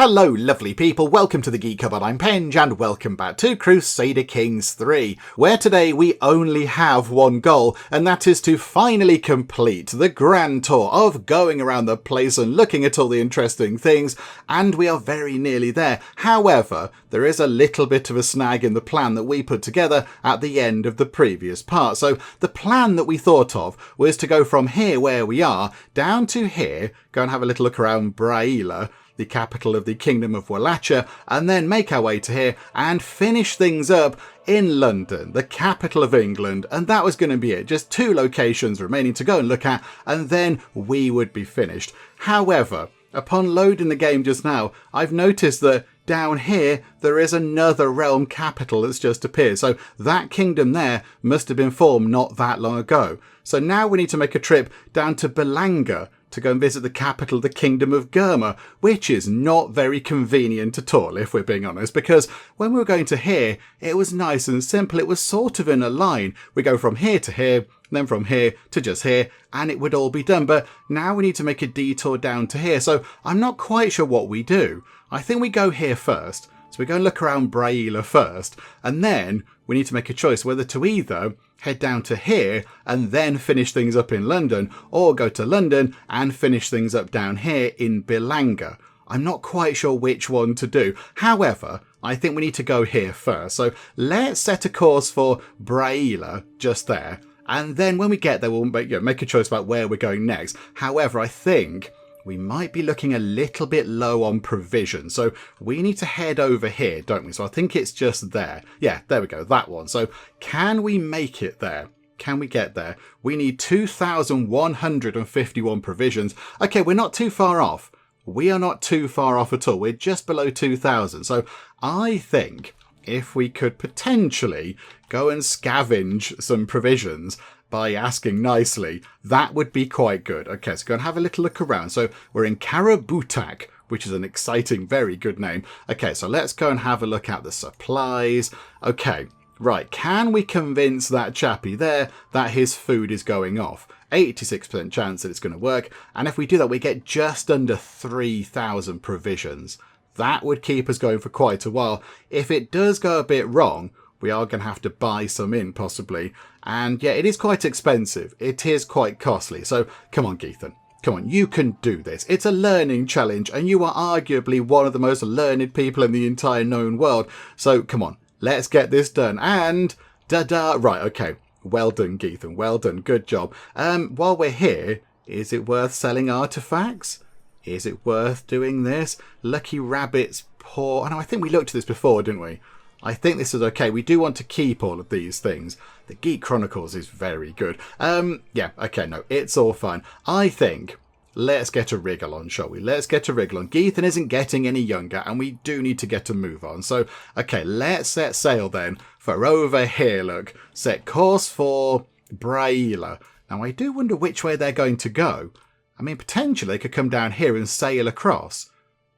Hello lovely people, welcome to the Geek Cupboard, I'm Penge and welcome back to Crusader Kings 3, where today we only have one goal, and that is to finally complete the grand tour of going around the place and looking at all the interesting things, and we are very nearly there. However, there is a little bit of a snag in the plan that we put together at the end of the previous part. So the plan that we thought of was to go from here where we are down to here, go and have a little look around Braila, the capital of the Kingdom of Wallachia, and then make our way to here and finish things up in London, the capital of England, and that was going to be it. Just 2 locations remaining to go and look at, and then we would be finished. However, upon loading the game just now, I've noticed that down here there is another realm capital that's just appeared. So that kingdom there must have been formed not that long ago. So now we need to make a trip down to Belanga to go and visit the capital of the Kingdom of Germa, which is not very convenient at all, if we're being honest, because when we were going to here, it was nice and simple. It was sort of in a line. We go from here to here, then from here to just here, and it would all be done. But now we need to make a detour down to here, so I'm not quite sure what we do. I think we go here first. So we go and look around Braila first, and then we need to make a choice whether to either head down to here and then finish things up in London, or go to London and finish things up down here in Belanga. I'm not quite sure which one to do. However, I think we need to go here first. So let's set a course for Braila just there. And then when we get there, we'll make a choice about where we're going next. However, I think we might be looking a little bit low on provisions. So we need to head over here, don't we? So I think it's just there. Yeah, there we go, that one. So can we make it there? Can we get there? We need 2,151 provisions. Okay, we're not too far off. We are not too far off at all. We're just below 2,000. So I think if we could potentially go and scavenge some provisions by asking nicely, that would be quite good. Okay, so go and have a little look around. So we're in Karabutak, which is an exciting, very good name. Okay, so let's go and have a look at the supplies. Okay, right. Can we convince that chappie there that his food is going off? 86% chance that it's going to work. And if we do that, we get just under 3,000 provisions. That would keep us going for quite a while. If it does go a bit wrong, we are going to have to buy some in, possibly. And yeah, it is quite expensive. It is quite costly. So come on, Geethan. Come on, you can do this. It's a learning challenge, and you are arguably one of the most learned people in the entire known world. So come on, let's get this done. And da-da. Right, okay. Well done, Geethan. Well done. Good job. While we're here, is it worth selling artifacts? Is it worth doing this? Lucky Rabbit's paw. I think we looked at this before, didn't we? I think this is okay. We do want to keep all of these things. The Geek Chronicles is very good. Yeah, okay, no, it's all fine. I think let's get a wriggle on, shall we? Let's get a wriggle on. Geethan isn't getting any younger, and we do need to get a move on. So, okay, let's set sail then for over here, look. Set course for Braila. Now, I do wonder which way they're going to go. I mean, potentially they could come down here and sail across.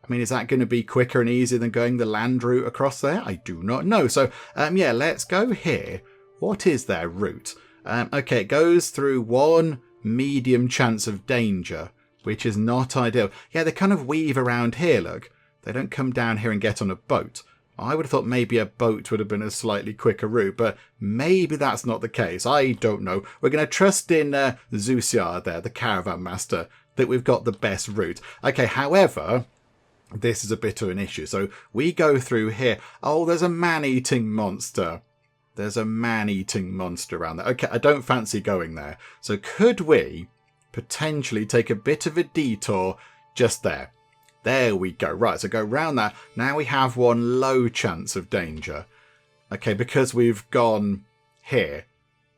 I mean, is that going to be quicker and easier than going the land route across there? I do not know. So, yeah, let's go here. What is their route? Okay, it goes through one medium chance of danger, which is not ideal. Yeah, they kind of weave around here, look. They don't come down here and get on a boat. I would have thought maybe a boat would have been a slightly quicker route, but maybe that's not the case. I don't know. We're going to trust in Zusiar there, the caravan master, that we've got the best route. Okay, however, this is a bit of an issue. So we go through here. Oh, there's a man-eating monster. There's a man-eating monster around there. Okay, I don't fancy going there. So could we potentially take a bit of a detour just there? There we go. Right, so go round that. Now we have one low chance of danger. Okay, because we've gone here.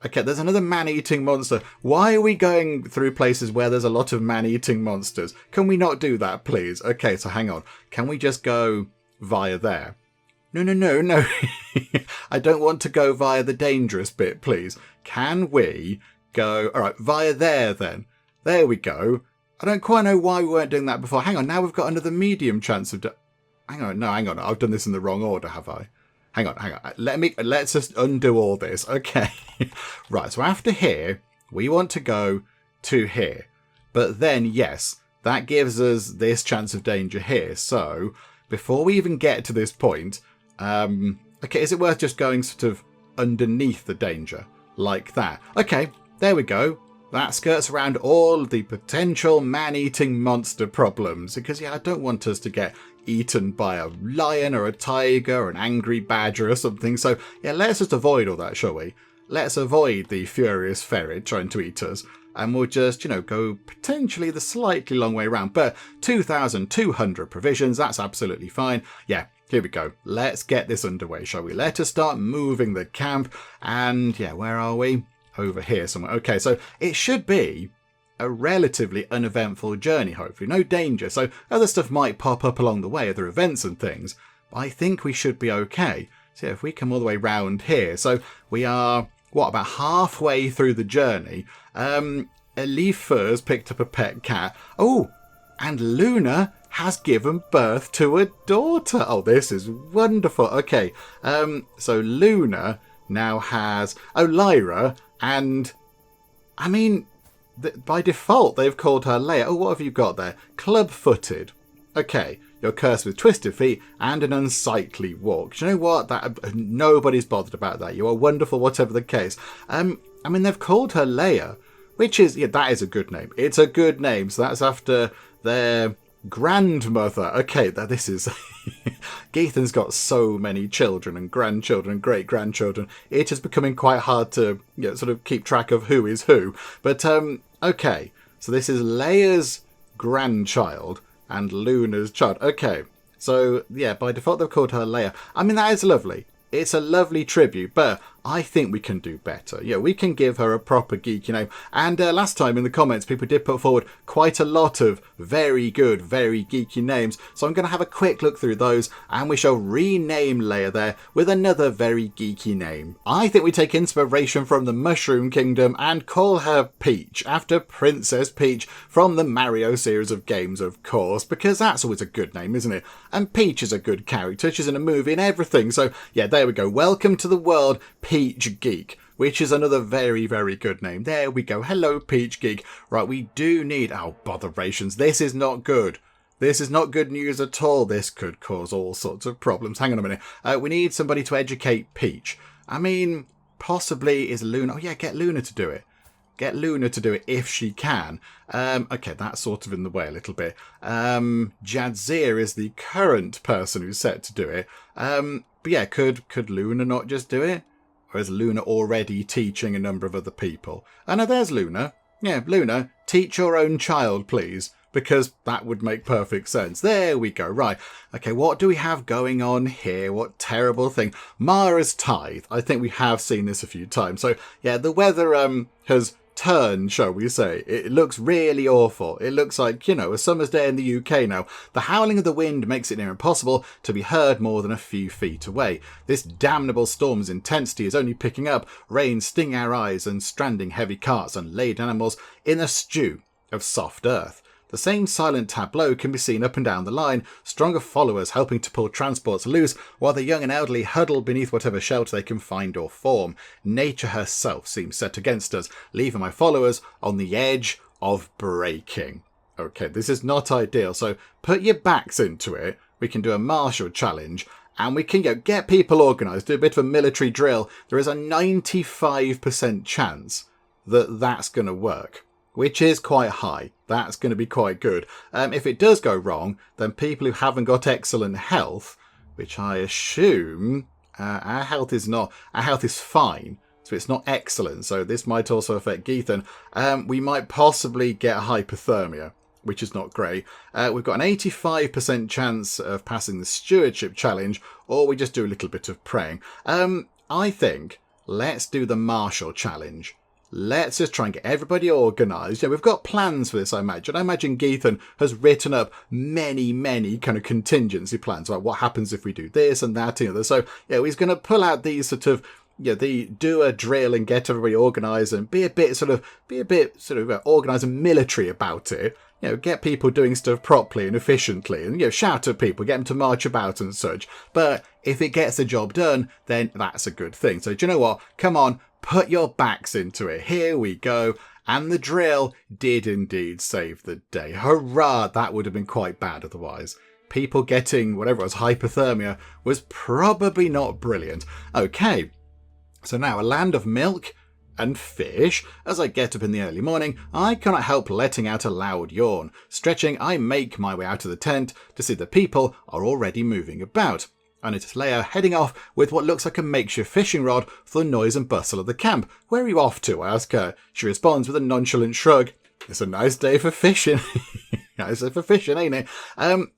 Okay, there's another man-eating monster. Why are we going through places where there's a lot of man-eating monsters? Can we not do that, please? Okay, so hang on. Can we just go via there? No. I don't want to go via the dangerous bit, please. Can we go... All right, via there, then. There we go. I don't quite know why we weren't doing that before. Hang on, now we've got another medium chance of... Hang on. I've done this in the wrong order, have I? Hang on. Let's just undo all this. Okay. Right, so after here, we want to go to here. But then, yes, that gives us this chance of danger here. So before we even get to this point, okay, is it worth just going sort of underneath the danger like that? Okay, there we go. That skirts around all the potential man-eating monster problems. Because, yeah, I don't want us to get eaten by a lion or a tiger or an angry badger or something. So, yeah, let's just avoid all that, shall we? Let's avoid the furious ferret trying to eat us. And we'll just, go potentially the slightly long way around. But 2,200 provisions, that's absolutely fine. Yeah, here we go. Let's get this underway, shall we? Let us start moving the camp. And, yeah, where are we? Over here somewhere. Okay, so it should be a relatively uneventful journey, hopefully. No danger. So other stuff might pop up along the way, other events and things. But I think we should be okay. So if we come all the way round here. So we are, about halfway through the journey. Elifur's picked up a pet cat. Oh, and Luna has given birth to a daughter. Oh, this is wonderful. Okay, so Luna now has Lyra, and I mean, by default they've called her Leia. Oh, what have you got there? Club-footed. Okay, you're cursed with twisted feet and an unsightly walk. Do you know what? That nobody's bothered about that. You are wonderful, whatever the case. I mean, they've called her Leia, which is, yeah, that is a good name. It's a good name. So that's after their grandmother. Okay, this is... Geethan's got so many children and grandchildren and great-grandchildren. It is becoming quite hard to sort of keep track of who is who. But, okay, so this is Leia's grandchild and Luna's child. Okay, so, yeah, by default they've called her Leia. I mean, that is lovely. It's a lovely tribute, but I think we can do better. Yeah, we can give her a proper geeky name. And last time in the comments, people did put forward quite a lot of very good, very geeky names. So I'm going to have a quick look through those, and we shall rename Leia there with another very geeky name. I think we take inspiration from the Mushroom Kingdom and call her Peach, after Princess Peach from the Mario series of games, of course, because that's always a good name, isn't it? And Peach is a good character. She's in a movie and everything. So, yeah, there we go. Welcome to the world, Peach Geek, which is another very, very good name. There we go. Hello, Peach Geek. Right, we do need... Oh, Botherations. This is not good. This is not good news at all. This could cause all sorts of problems. Hang on a minute. We need somebody to educate Peach. I mean, possibly is Luna... Oh, yeah, get Luna to do it. Get Luna to do it if she can. Okay, that's sort of in the way a little bit. Jadzia is the current person who's set to do it. But yeah, could Luna not just do it? Or is Luna already teaching a number of other people? Oh, no, there's Luna. Yeah, Luna, teach your own child, please. Because that would make perfect sense. There we go. Right. Okay, what do we have going on here? What terrible thing. Mara's Tithe. I think we have seen this a few times. So, yeah, the weather has turned, shall we say. It looks really awful. It looks like, a summer's day in the UK now. The howling of the wind makes it near impossible to be heard more than a few feet away. This damnable storm's intensity is only picking up, rain stinging our eyes and stranding heavy carts and laden animals in a stew of soft earth. The same silent tableau can be seen up and down the line, stronger followers helping to pull transports loose, while the young and elderly huddle beneath whatever shelter they can find or form. Nature herself seems set against us, leaving my followers on the edge of breaking. Okay, this is not ideal, so put your backs into it. We can do a martial challenge, and we can get people organised, do a bit of a military drill. There is a 95% chance that that's going to work, which is quite high. That's going to be quite good. If it does go wrong, then people who haven't got excellent health, which I assume our health is fine, so it's not excellent. So this might also affect Geethan. We might possibly get hypothermia, which is not great. We've got an 85% chance of passing the stewardship challenge, or we just do a little bit of praying. I think let's do the martial challenge. Let's just try and get everybody organised. We've got plans for this, I imagine. I imagine Geethan has written up many, many kind of contingency plans about what happens if we do this and that and the other. So, he's going to pull out these sort of, do a drill and get everybody organised and be a bit organised and military about it. Get people doing stuff properly and efficiently and, shout at people, get them to march about and such. But if it gets the job done, then that's a good thing. So, do you know what? Come on. Put your backs into it. Here we go. And the drill did indeed save the day. Hurrah! That would have been quite bad otherwise. people getting whatever it was, hypothermia, was probably not brilliant. Okay, so now a land of milk and fish. As I get up in the early morning, I cannot help letting out a loud yawn. Stretching, I make my way out of the tent to see the people are already moving about. I notice Leia heading off with what looks like a makeshift fishing rod for the noise and bustle of the camp. Where are you off to? I ask her. She responds with a nonchalant shrug. It's a nice day for fishing. Nice day for fishing, ain't it?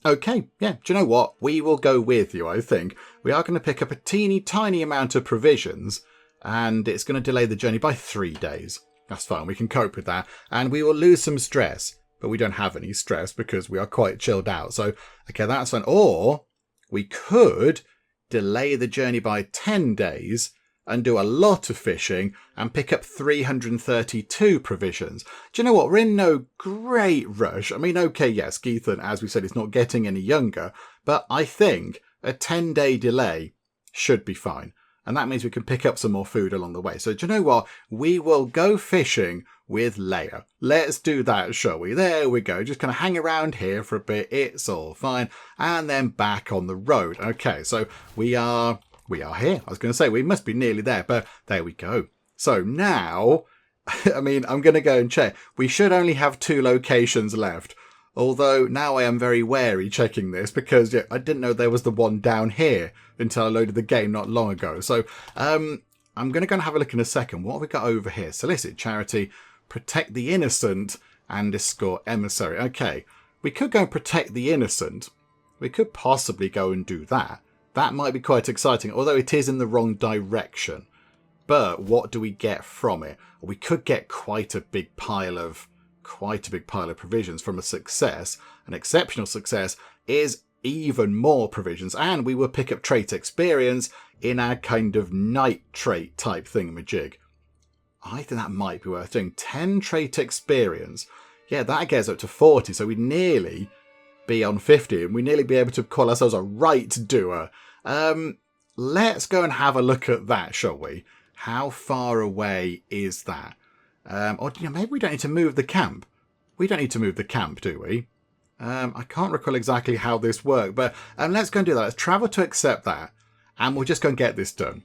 Okay, yeah, do you know what? We will go with you, I think. We are going to pick up a teeny tiny amount of provisions, and it's going to delay the journey by 3 days. That's fine, we can cope with that. And we will lose some stress, but we don't have any stress because we are quite chilled out. So, okay, that's fine. Or we could delay the journey by 10 days and do a lot of fishing and pick up 332 provisions. Do you know what? We're in no great rush. I mean, okay, yes, Geethan, as we said, is not getting any younger, but I think a 10-day delay should be fine. And that means we can pick up some more food along the way. So do you know what? We will go fishing with Leia. Let's do that, shall we? There we go. Just kind of hang around here for a bit. It's all fine. And then back on the road. Okay, so we are here. I was going to say we must be nearly there, but there we go. So now, I mean, I'm going to go and check. We should only have 2 locations left. Although now I am very wary checking this because I didn't know there was the one down here until I loaded the game not long ago. So I'm going to go and have a look in a second. What have we got over here? Solicit charity, protect the innocent, and escort emissary. Okay, we could go and protect the innocent. We could possibly go and do that. That might be quite exciting, although it is in the wrong direction. But what do we get from it? We could get quite a big pile of provisions from a success. An exceptional success is even more provisions, and we will pick up trait experience in our kind of night trait type thingamajig. I think that might be worth doing. 10 trait experience. Yeah, that gets up to 40, so we'd nearly be on 50, and we'd nearly be able to call ourselves a right doer. Let's go and have a look at that, shall we? How far away is that? Or maybe we don't need to move the camp. We don't need to move the camp, do we? I can't recall exactly how this worked, but let's go and do that. Let's travel to accept that, and we'll just go and get this done.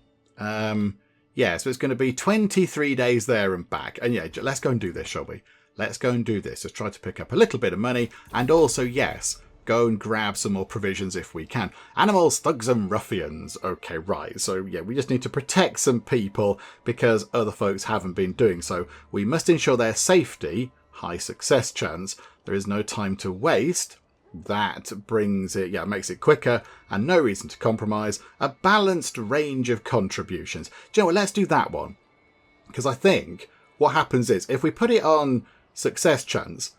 Yeah, so it's going to be 23 days there and back. And yeah, let's go and do this, shall we? Let's go and do this. Let's try to pick up a little bit of money, and also, yes, go and grab some more provisions if we can. Animals, thugs and ruffians. Okay, right. So, yeah, we just need to protect some people because other folks haven't been doing so. We must ensure their safety. High success chance. There is no time to waste. That brings it, makes it quicker and no reason to compromise. A balanced range of contributions. Do you know what? Let's do that one. Because I think what happens is if we put it on success chance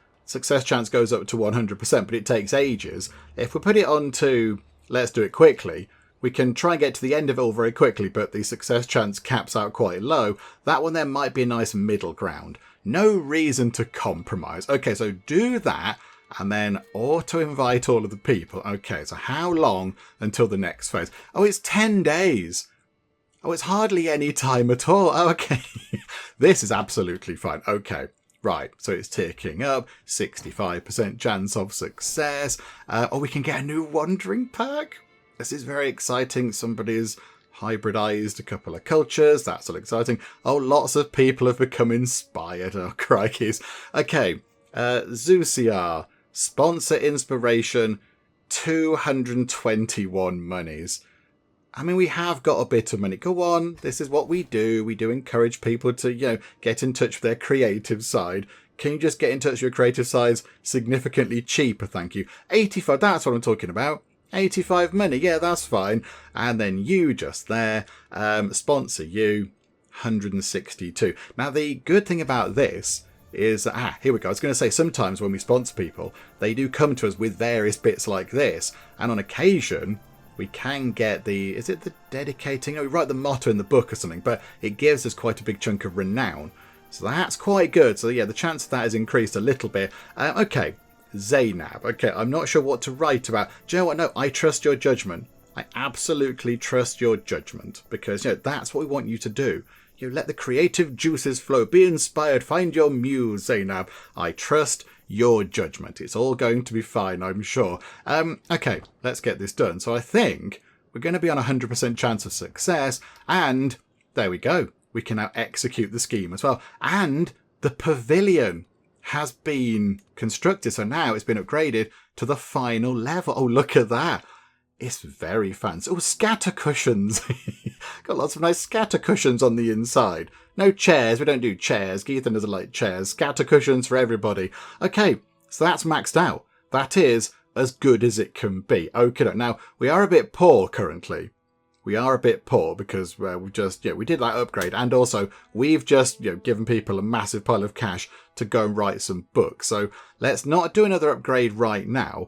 goes up to 100%, but it takes ages. If we put it on to let's do it quickly, we can try and get to the end of it all very quickly, but the success chance caps out quite low. That one there might be a nice middle ground. No reason to compromise. Okay, so do that, and then auto-invite all of the people. Okay, so how long until the next phase? Oh, it's 10 days. Oh, it's hardly any time at all. Oh, okay. This is absolutely fine. Okay. Right, so it's ticking up, 65% chance of success. Or we can get a new wandering perk. This is very exciting. Somebody's hybridized a couple of cultures. That's all exciting. Oh, lots of people have become inspired. Oh, crikeys. Okay, Zuciar, sponsor inspiration, 221 monies. I mean, we have got a bit of money. Go on. This is what we do. We do encourage people to, get in touch with their creative side. Can you just get in touch with your creative sides significantly cheaper? Thank you. 85. That's what I'm talking about. 85 money. Yeah, that's fine. And then you just there. Sponsor you. 162. Now, the good thing about this is, here we go. I was going to say sometimes when we sponsor people, they do come to us with various bits like this. And on occasion, we can get is it the dedicating? Oh, we write the motto in the book or something, but it gives us quite a big chunk of renown. So that's quite good. So yeah, the chance of that has increased a little bit. Okay, Zainab. Okay, I'm not sure what to write about. Do you know what? No, I trust your judgment. I absolutely trust your judgment because, that's what we want you to do. Let the creative juices flow. Be inspired. Find your muse, Zainab. I trust your judgment. It's all going to be fine, I'm sure. Okay, let's get this done. So I think we're going to be on 100% chance of success, and there we go. We can now execute the scheme as well. And the pavilion has been constructed, so now it's been upgraded to the final level. Oh, look at that. It's very fancy. Oh, scatter cushions. Got lots of nice scatter cushions on the inside. No chairs. We don't do chairs. Geethan doesn't like chairs. Scatter cushions for everybody. Okay, so that's maxed out. That is as good as it can be. Okay, now we are a bit poor currently. We are a bit poor because we did that upgrade, and also we've just given people a massive pile of cash to go and write some books. So let's not do another upgrade right now.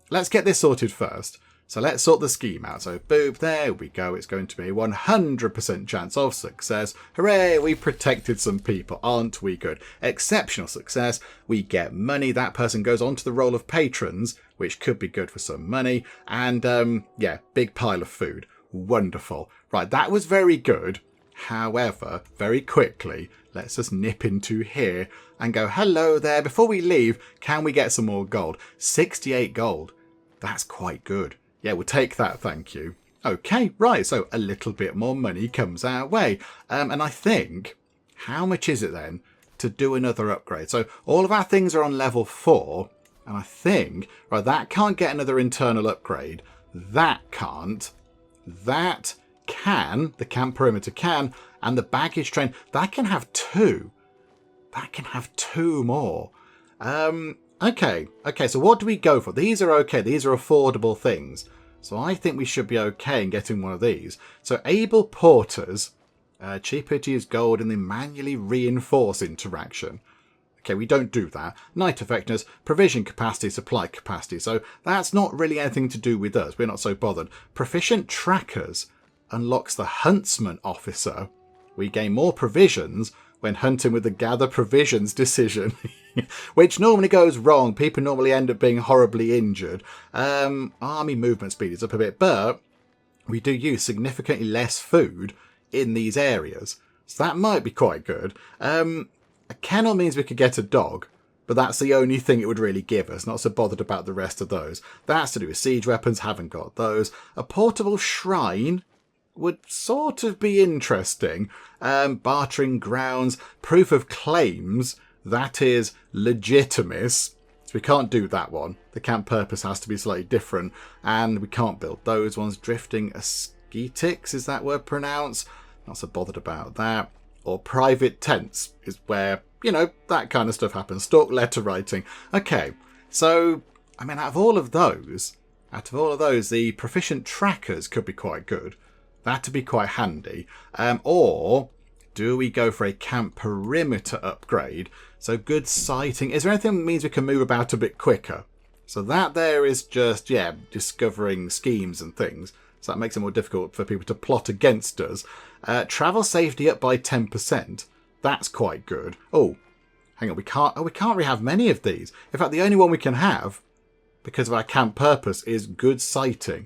Let's get this sorted first. So let's sort the scheme out. So boop, there we go. It's going to be 100% chance of success. Hooray, we protected some people. Aren't we good? Exceptional success. We get money. That person goes on to the role of patrons, which could be good for some money. And big pile of food. Wonderful. Right, that was very good. However, very quickly, let's just nip into here and go, hello there. Before we leave, can we get some more gold? 68 gold. That's quite good. Yeah, we'll take that, thank you. Okay, right, so a little bit more money comes our way. And I think, how much is it then to do another upgrade? So all of our things are on level 4, and I think, right, that can't get another internal upgrade. That can't. That can, the camp perimeter can, and the baggage train, that can have 2. That can have 2 more. Okay, so what do we go for? These are okay. These are affordable things. So I think we should be okay in getting one of these. So able porters, cheaper to use gold in the manually reinforce interaction. Okay, we don't do that. Night effectiveness, provision capacity, supply capacity. So that's not really anything to do with us. We're not so bothered. Proficient trackers unlocks the huntsman officer. We gain more provisions when hunting with the gather provisions decision, which normally goes wrong. People normally end up being horribly injured. Army movement speed is up a bit, but we do use significantly less food in these areas. So that might be quite good. A kennel means we could get a dog, but that's the only thing it would really give us. Not so bothered about the rest of those. That's to do with siege weapons, haven't got those. A portable shrine would sort of be interesting. Bartering grounds, proof of claims, that is legitimus. So we can't do that one. The camp purpose has to be slightly different, and we can't build those ones. Drifting ascetics, is that word pronounced? Not so bothered about that. Or private tents is where, that kind of stuff happens. Stalk letter writing. Okay, so, out of all of those, the proficient trackers could be quite good. That'd be quite handy. Or do we go for a camp perimeter upgrade? So good sighting. Is there anything that means we can move about a bit quicker? So that there is just, discovering schemes and things. So that makes it more difficult for people to plot against us. Travel safety up by 10%. That's quite good. Oh, hang on. We can't really have many of these. In fact, the only one we can have, because of our camp purpose, is good sighting.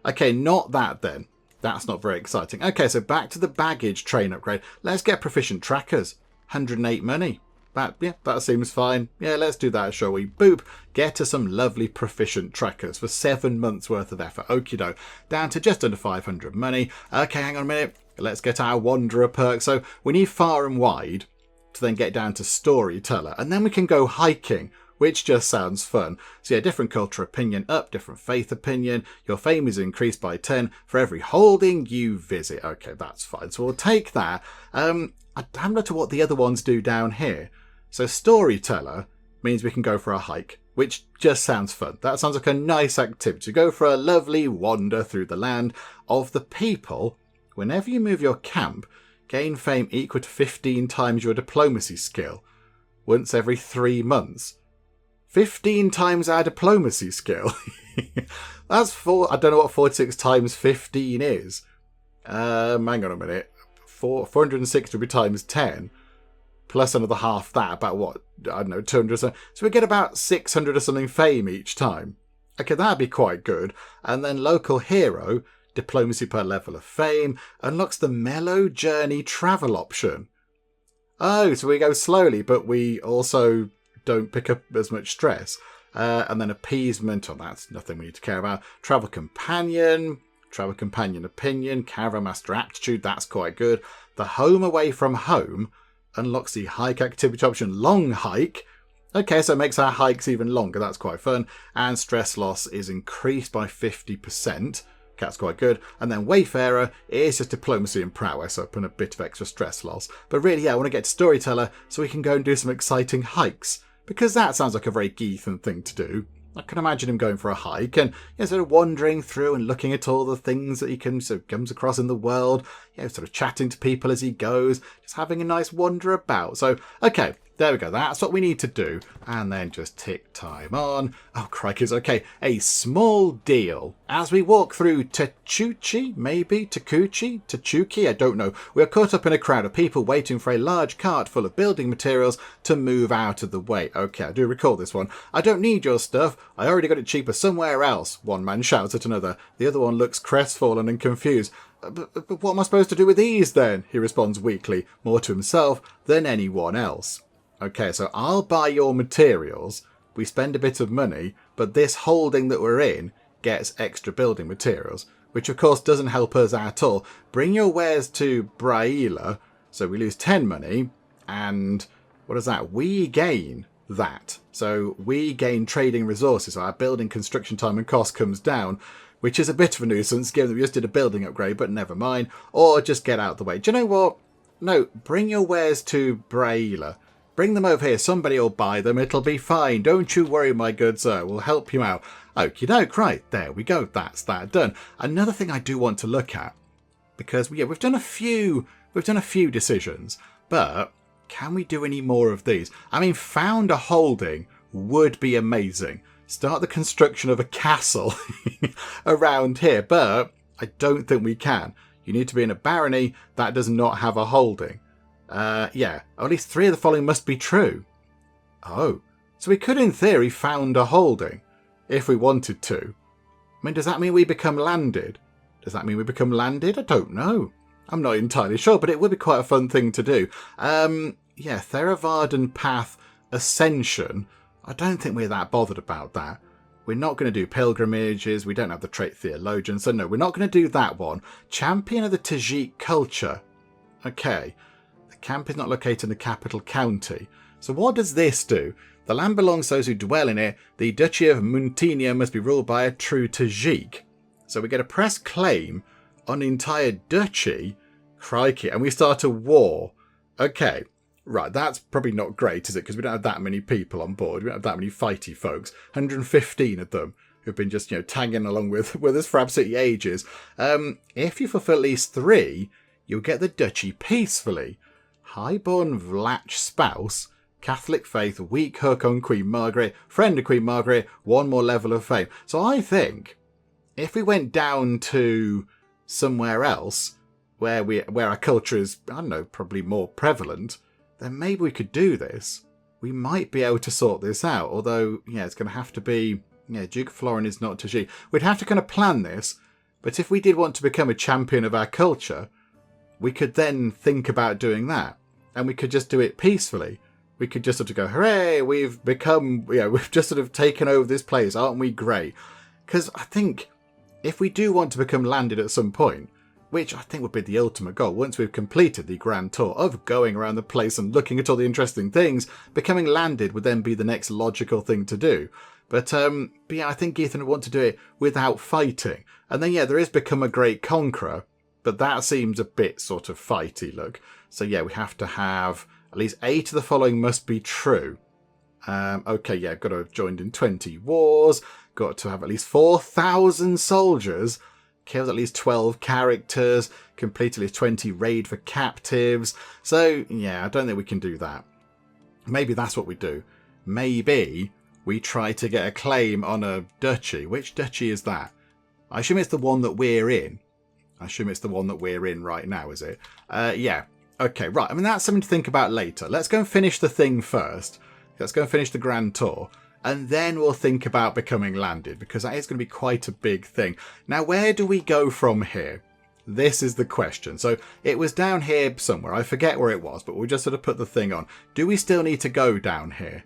Okay, not that then. That's not very exciting. Okay, so back to the baggage train upgrade. Let's get proficient trackers. 108 money. That seems fine. Yeah, let's do that, shall we? Boop. Get us some lovely proficient trackers for 7 months worth of effort. Okie doke. Down to just under 500 money. Okay, hang on a minute. Let's get our Wanderer perk. So we need far and wide to then get down to Storyteller. And then we can go hiking, which just sounds fun. So different culture opinion up, different faith opinion. Your fame is increased by 10 for every holding you visit. Okay, that's fine. So we'll take that. I don't know what the other ones do down here. So Storyteller means we can go for a hike, which just sounds fun. That sounds like a nice activity. Go for a lovely wander through the land of the people. Whenever you move your camp, gain fame equal to 15 times your diplomacy skill. Once every 3 months. 15 times our diplomacy skill. That's I don't know what 46 times 15 is. Hang on a minute. 460 would be times 10. Plus another half that, about what? I don't know, 200 or something. So we get about 600 or something fame each time. Okay, that'd be quite good. And then local hero, diplomacy per level of fame, unlocks the mellow journey travel option. Oh, so we go slowly, but we also don't pick up as much stress. And then appeasement, that's nothing we need to care about. Travel companion opinion, caravan master aptitude, that's quite good. The home away from home unlocks the hike activity option, long hike. Okay, so it makes our hikes even longer, that's quite fun. And stress loss is increased by 50%. That's quite good. And then Wayfarer is just diplomacy and prowess up and a bit of extra stress loss. But really, yeah, I want to get to Storyteller so we can go and do some exciting hikes. Because that sounds like a very Geethan thing to do. I can imagine him going for a hike and sort of wandering through and looking at all the things that he comes across in the world. Sort of chatting to people as he goes. Just having a nice wander about. So, okay. There we go. That's what we need to do. And then just tick time on. Oh, crikey. Okay. A small deal. As we walk through Tachuchi, maybe? Tachuki? I don't know. We are caught up in a crowd of people waiting for a large cart full of building materials to move out of the way. Okay, I do recall this one. I don't need your stuff. I already got it cheaper somewhere else. One man shouts at another. The other one looks crestfallen and confused. But what am I supposed to do with these then? He responds weakly, more to himself than anyone else. Okay, so I'll buy your materials. We spend a bit of money, but this holding that we're in gets extra building materials, which of course doesn't help us at all. Bring your wares to Braila, so we lose 10 money, and what is that? We gain that. So we gain trading resources, so our building construction time and cost comes down, which is a bit of a nuisance given that we just did a building upgrade, but never mind. Or just get out of the way. Do you know what? No, bring your wares to Braila. Bring them over here. Somebody will buy them. It'll be fine. Don't you worry, my good sir. We'll help you out. Okie doke. Right. There we go. That's that done. Another thing I do want to look at, because we've done a few decisions, but can we do any more of these? I mean, found a holding would be amazing. Start the construction of a castle around here, but I don't think we can. You need to be in a barony that does not have a holding. Yeah, at least 3 of the following must be true. Oh, so we could in theory found a holding if we wanted to. I mean, does that mean we become landed? I don't know. I'm not entirely sure, but it would be quite a fun thing to do. Yeah, Theravarden Path Ascension. I don't think we're that bothered about that. We're not going to do pilgrimages. We don't have the trait theologian, so no, we're not going to do that one. Champion of the Tajik culture. Okay. Camp is not located in the capital county. So what does this do? The land belongs to those who dwell in it. The Duchy of Muntinia must be ruled by a true Tajik. So we get a press claim on the entire duchy. Crikey. And we start a war. Okay. Right. That's probably not great, is it? Because we don't have that many people on board. We don't have that many fighty folks. 115 of them who've been just, tagging along with us for absolutely ages. If you fulfill at least 3, you'll get the duchy peacefully. Highborn Vlach spouse, Catholic faith, weak hook on Queen Margaret, friend of Queen Margaret, 1 more level of fame. So I think if we went down to somewhere else where our culture is, I don't know, probably more prevalent, then maybe we could do this. We might be able to sort this out. Although, it's going to have to be, Duke of Florin is not Tajik. We'd have to kind of plan this. But if we did want to become a champion of our culture, we could then think about doing that. And we could just do it peacefully. We could just sort of go, hooray, we've just sort of taken over this place. Aren't we great? Because I think if we do want to become landed at some point, which I think would be the ultimate goal, once we've completed the grand tour of going around the place and looking at all the interesting things, becoming landed would then be the next logical thing to do. But I think Geethan would want to do it without fighting. And then, there is become a great conqueror. But that seems a bit sort of fighty, look. So, we have to have at least 8 of the following must be true. Okay, got to have joined in 20 wars. Got to have at least 4,000 soldiers. Killed at least 12 characters. Completed at least 20 raid for captives. So, I don't think we can do that. Maybe that's what we do. Maybe we try to get a claim on a duchy. Which duchy is that? I assume it's the one that we're in. I assume it's the one that we're in right now, is it? Yeah. Okay, right. I mean, that's something to think about later. Let's go and finish the thing first. Let's go and finish the grand tour. And then we'll think about becoming landed, because that is going to be quite a big thing. Now, where do we go from here? This is the question. So it was down here somewhere. I forget where it was, but we'll just sort of put the thing on. Do we still need to go down here?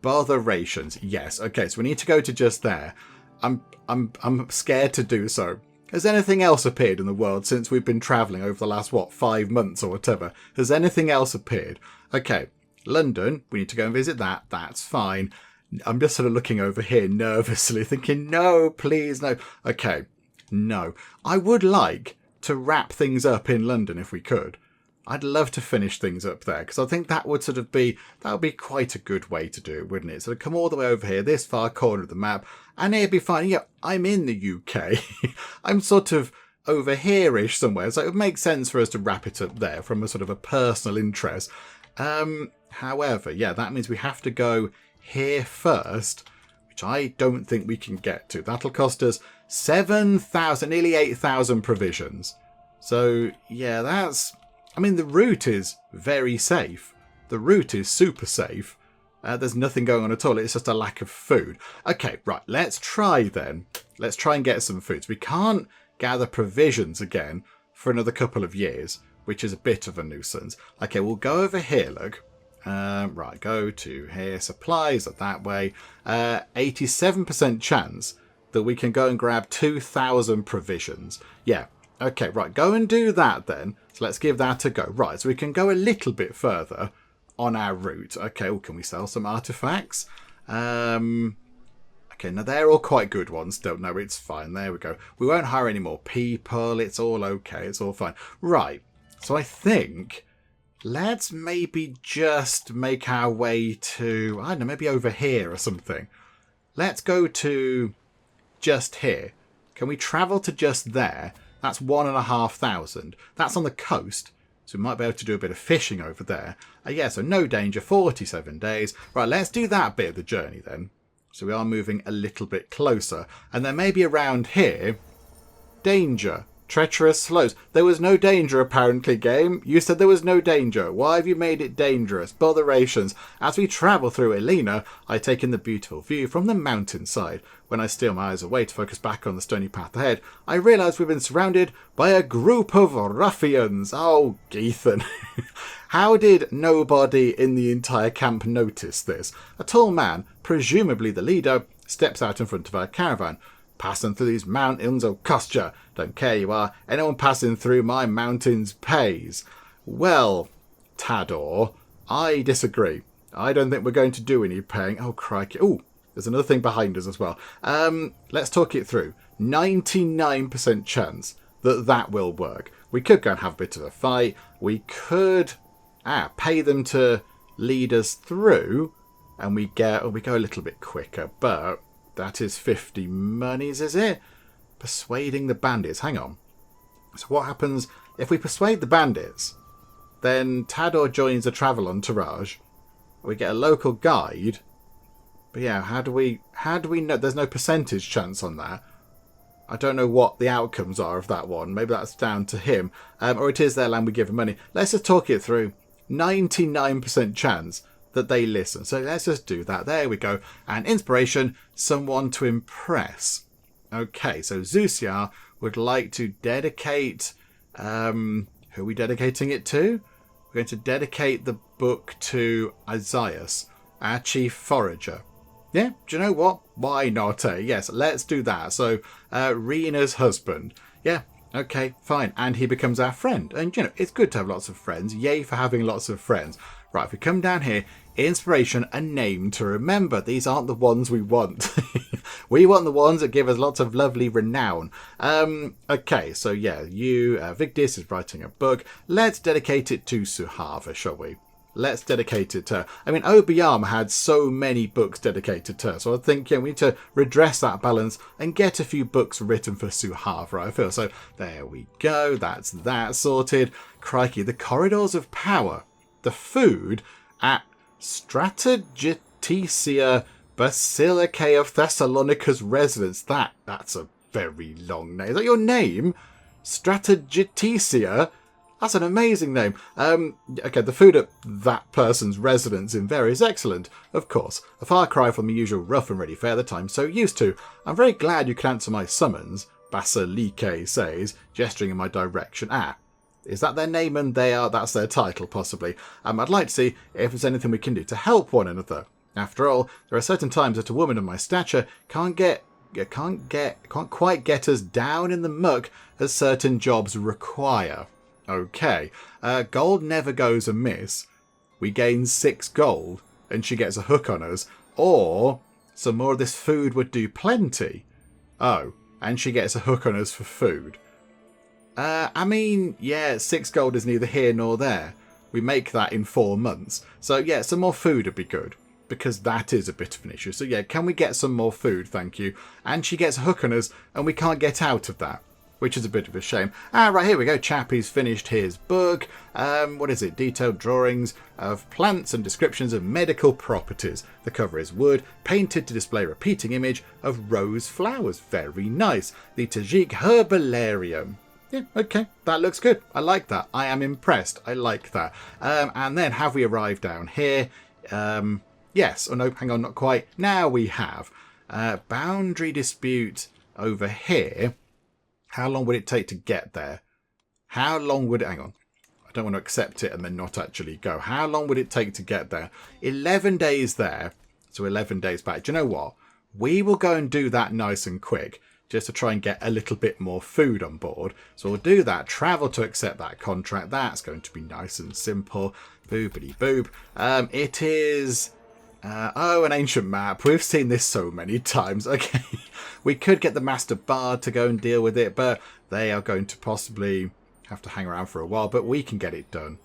Botherations. Yes. Okay, so we need to go to just there. I'm scared to do so. Has anything else appeared in the world since we've been travelling over the last, 5 months or whatever? Has anything else appeared? Okay, London, we need to go and visit that. That's fine. I'm just sort of looking over here nervously, thinking, no, please, no. Okay, no. I would like to wrap things up in London if we could. I'd love to finish things up there, because I think that would be quite a good way to do it, wouldn't it? So come all the way over here, this far corner of the map, and it'd be fine. Yeah, I'm in the UK. I'm sort of over here-ish somewhere, so it would make sense for us to wrap it up there from a sort of a personal interest. However, yeah, that means we have to go here first, which I don't think we can get to. That'll cost us 7,000, nearly 8,000 provisions. So, yeah, the route is very safe. The route is super safe. There's nothing going on at all. It's just a lack of food. Okay, right. Let's try then. Let's try and get some food. So we can't gather provisions again for another couple of years, which is a bit of a nuisance. Okay, we'll go over here, look. Right, go to here. Supplies are that way. 87% chance that we can go and grab 2,000 provisions. Yeah. Okay, right. Go and do that then. So let's give that a go. Right, so we can go a little bit further on our route. Okay, well, can we sell some artifacts? Okay, now they're all quite good ones. Don't know, it's fine. There we go. We won't hire any more people. It's all okay. It's all fine. Right, so I think let's maybe just make our way to, I don't know, maybe over here or something. Let's go to just here. Can we travel to just there? That's 1,500. That's on the coast. So we might be able to do a bit of fishing over there. Yeah, so no danger, 47 days. Right, let's do that bit of the journey then. So we are moving a little bit closer. And then maybe around here, danger, treacherous slows. There was no danger apparently, game. You said there was no danger. Why have you made it dangerous? Botherations. As we travel through Elena, I take in the beautiful view from the mountainside. When I steal my eyes away to focus back on the stony path ahead, I realise we've been surrounded by a group of ruffians. Oh, Geethan. How did nobody in the entire camp notice this? A tall man, presumably the leader, steps out in front of our caravan. Passing through these mountains will cost you. Don't care you are. Anyone passing through my mountains pays. Well, Tador, I disagree. I don't think we're going to do any paying. Oh, crikey. Oh, there's another thing behind us as well. Let's talk it through. 99% chance that will work. We could go and have a bit of a fight. We could pay them to lead us through, and we go a little bit quicker. But that is 50 monies, is it? Persuading the bandits. Hang on. So what happens if we persuade the bandits? Then Tador joins a travel entourage. We get a local guide. But yeah, how do we know? There's no percentage chance on that. I don't know what the outcomes are of that one. Maybe that's down to him. Or it is their land, we give them money. Let's just talk it through. 99% chance that they listen. So let's just do that. There we go. And inspiration, someone to impress. Okay, so Zusiar would like to dedicate... who are we dedicating it to? We're going to dedicate the book to Isaias, our chief forager. Yeah, do you know what? Why not? Yes, let's do that. So, Rena's husband. Yeah, okay, fine. And he becomes our friend. And, it's good to have lots of friends. Yay for having lots of friends. Right, if we come down here, inspiration, a name to remember. These aren't the ones we want. We want the ones that give us lots of lovely renown. Okay, so yeah, Vigdis is writing a book. Let's dedicate it to Suhava, shall we? Let's dedicate it to her. I mean, Obiama had so many books dedicated to her, so I think we need to redress that balance and get a few books written for Suhava, I feel. So there we go, that's that sorted. Crikey, the corridors of power. The food at Strategeticia Basilicae of Thessalonica's residence. That's a very long name. Is that your name? Strategeticia? That's an amazing name. Okay, the food at that person's residence in Ver is excellent, of course. A far cry from the usual rough and ready fare that I'm so used to. I'm very glad you can answer my summons, Basilicae says, gesturing in my direction. Is that their name and that's their title, possibly? I'd like to see if there's anything we can do to help one another. After all, there are certain times that a woman of my stature can't quite get us down in the muck as certain jobs require. Okay, gold never goes amiss. We gain 6 gold, and she gets a hook on us. Or, some more of this food would do plenty. Oh, and she gets a hook on us for food. I mean, yeah, 6 gold is neither here nor there. We make that in 4 months. So yeah, some more food would be good. Because that is a bit of an issue. So yeah, can we get some more food, thank you? And she gets a hook on us, and we can't get out of that. Which is a bit of a shame. Right, here we go. Chappie's finished his book. What is it? Detailed drawings of plants and descriptions of medical properties. The cover is wood, painted to display a repeating image of rose flowers. Very nice. The Tajik Herbarium. Yeah, okay, that looks good. I like that. I am impressed. I like that. And then have we arrived down here? Yes. Oh, no, hang on, not quite. Now we have boundary dispute over here. How long would it take to get there? How long would it... Hang on. I don't want to accept it and then not actually go. How long would it take to get there? 11 days there. So 11 days back. Do you know what? We will go and do that nice and quick. Just to try and get a little bit more food on board. So we'll do that. Travel to accept that contract. That's going to be nice and simple. Boobity boob. It is... an ancient map. We've seen this so many times. Okay. We could get the Master Bard to go and deal with it, but they are going to possibly have to hang around for a while, but we can get it done.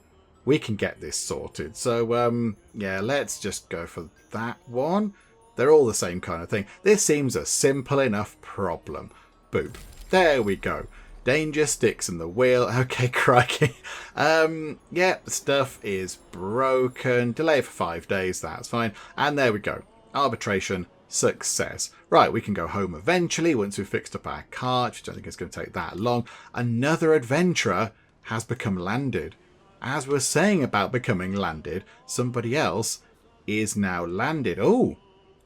We can get this sorted. So, yeah, let's just go for that one. They're all the same kind of thing. This seems a simple enough problem. Boop. There we go. Danger sticks in the wheel. Okay, crikey. Yeah, the stuff is broken. Delay for 5 days. That's fine. And there we go. Arbitration success. Right, we can go home eventually once we've fixed up our cart. I don't think it's going to take that long. Another adventurer has become landed. As we're saying about becoming landed, somebody else is now landed. Oh,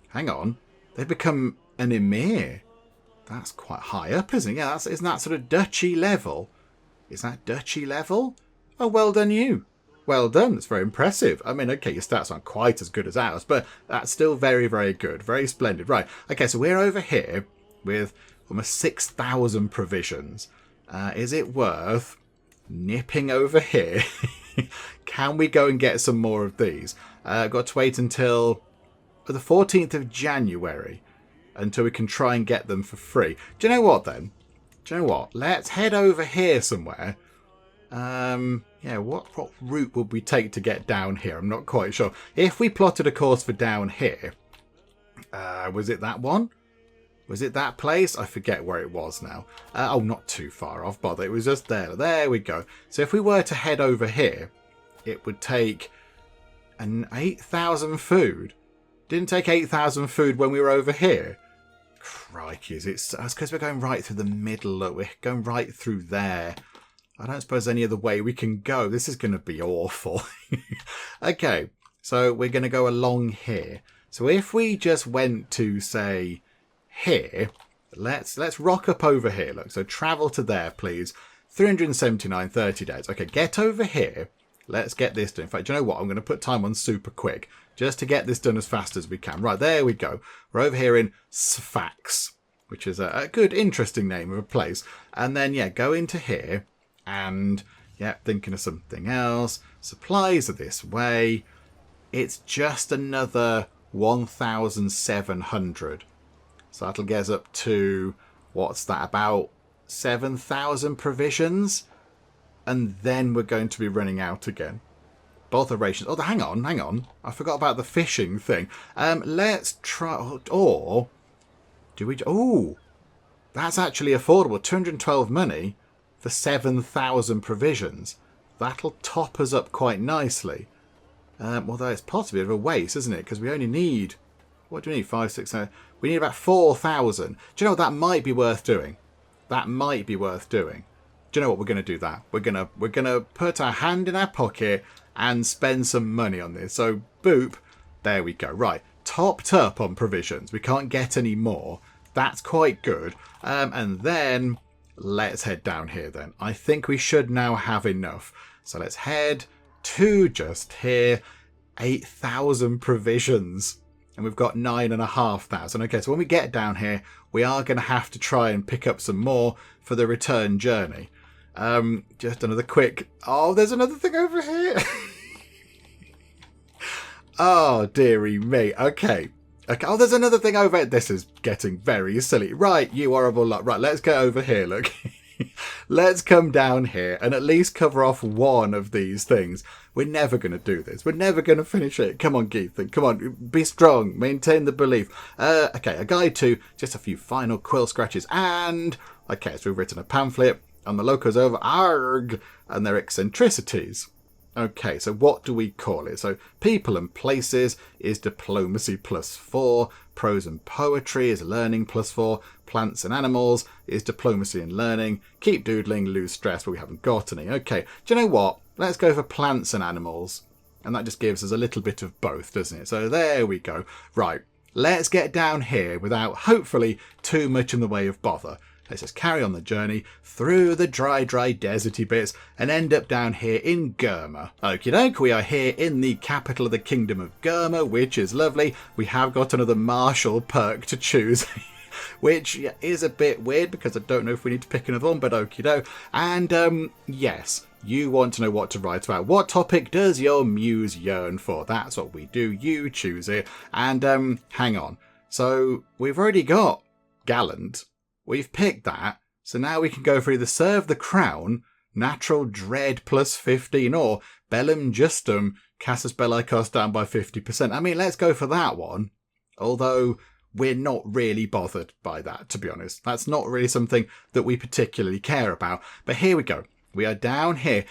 hang on. They've become an emir. That's quite high up, isn't it? Yeah, isn't that sort of duchy level? Is that duchy level? Oh, well done you. Well done. It's very impressive. I mean, okay, your stats aren't quite as good as ours, but that's still very, very good. Very splendid. Right. Okay, so we're over here with almost 6,000 provisions. Is it worth nipping over here? Can we go and get some more of these? Got to wait until the 14th of January. Until we can try and get them for free. Do you know what then? Do you know what? Let's head over here somewhere. Yeah, what route would we take to get down here? I'm not quite sure. If we plotted a course for down here, was it that one? Was it that place? I forget where it was now. Oh, not too far off, bother. It was just there. There we go. So if we were to head over here, it would take an 8,000 food. Didn't take 8,000 food when we were over here. Crikey, it's because we're going right through the middle. Look, we're going right through there. I don't suppose any other way we can go. This is going to be awful. Okay, so we're going to go along here. So if we just went to, say, here, let's rock up over here. Look, so travel to there, please. 379, 30 days. Okay, get over here. Let's get this done. In fact, do you know what? I'm going to put time on super quick. Just to get this done as fast as we can. Right, there we go. We're over here in Sfax, which is a good, interesting name of a place. And then, yeah, go into here. And, yeah, thinking of something else. Supplies are this way. It's just another 1,700. So that'll get us up to, what's that, about 7,000 provisions? And then we're going to be running out again. Botherations. Oh, hang on. I forgot about the fishing thing. Let's try... Or... Do we... Oh! That's actually affordable. 212 money for 7,000 provisions. That'll top us up quite nicely. Although it's possibly a bit of a waste, isn't it? Because we only need... What do we need? 5, 6, 7... We need about 4,000. Do you know what? That might be worth doing. That might be worth doing. Do you know what? We're going to do that. We're gonna put our hand in our pocket and spend some money on this. So, boop. There we go. Right. Topped up on provisions. We can't get any more. That's quite good. And then let's head down here then. I think we should now have enough. So let's head to just here. 8,000 provisions. and we've got 9,500. Okay, so when we get down here, we are going to have to try and pick up some more for the return journey. Just another quick... Oh, there's another thing over here. Oh, dearie me. Okay. Oh, there's another thing over here. This is getting very silly. Right, you horrible lot. Right, let's go over here, look. Let's come down here and at least cover off one of these things. We're never going to do this. We're never going to finish it. Come on, Geethan. Come on. Be strong. Maintain the belief. Okay, a guide to just a few final quill scratches. And, okay, so we've written a pamphlet on the locals over Arg and their eccentricities. Okay, so what do we call it? So people and places is diplomacy +4. Prose and poetry is learning +4. Plants and animals is diplomacy and learning. Keep doodling, lose stress, but we haven't got any. Okay, do you know what? Let's go for plants and animals. And that just gives us a little bit of both, doesn't it? So there we go. Right, let's get down here without, hopefully, too much in the way of bother. Let's just carry on the journey through the dry, deserty bits and end up down here in Gurma. Okie doke, we are here in the capital of the Kingdom of Gurma, which is lovely. We have got another martial perk to choose, which is a bit weird because I don't know if we need to pick another one, but okie doke. And yes, you want to know what to write about. What topic does your muse yearn for? That's what we do. You choose it. And hang on. So we've already got Gallant. We've picked that, so now we can go for either Serve the Crown, Natural Dread +15, or Bellum Justum, Casus Belli cost down by 50%. I mean, let's go for that one. Although, we're not really bothered by that, to be honest. That's not really something that we particularly care about. But here we go. We are down here.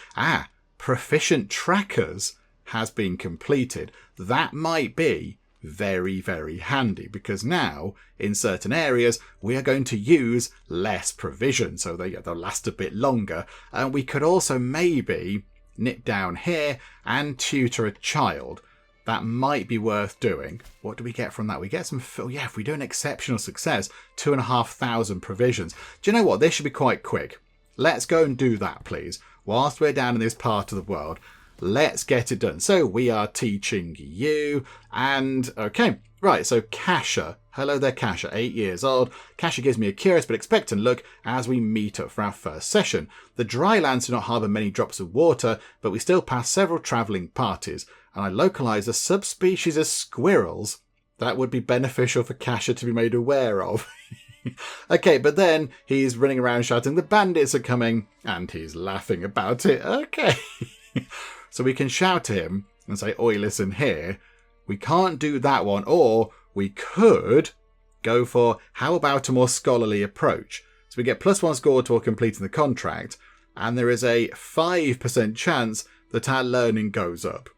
Proficient Trackers has been completed. That might be very, very handy because now in certain areas we are going to use less provision, so they'll last a bit longer. And we could also maybe nip down here and tutor a child. That might be worth doing. What do we get from that? We get some... yeah, if we do an exceptional success, 2,500 provisions. Do you know what? This should be quite quick. Let's go and do that, please. Whilst we're down in this part of the world, let's get it done. So we are teaching you. And okay, right. So Kasha. Hello there, Kasha. 8 years old. Kasha gives me a curious but expectant look as we meet up for our first session. The dry lands do not harbour many drops of water, but we still pass several travelling parties. And I localise a subspecies of squirrels that would be beneficial for Kasha to be made aware of. Okay, but then he's running around shouting, the bandits are coming, and he's laughing about it. Okay. So we can shout to him and say, oi, listen here. We can't do that one. Or we could go for, how about a more scholarly approach? So we get +1 score toward completing the contract. And there is a 5% chance that our learning goes up.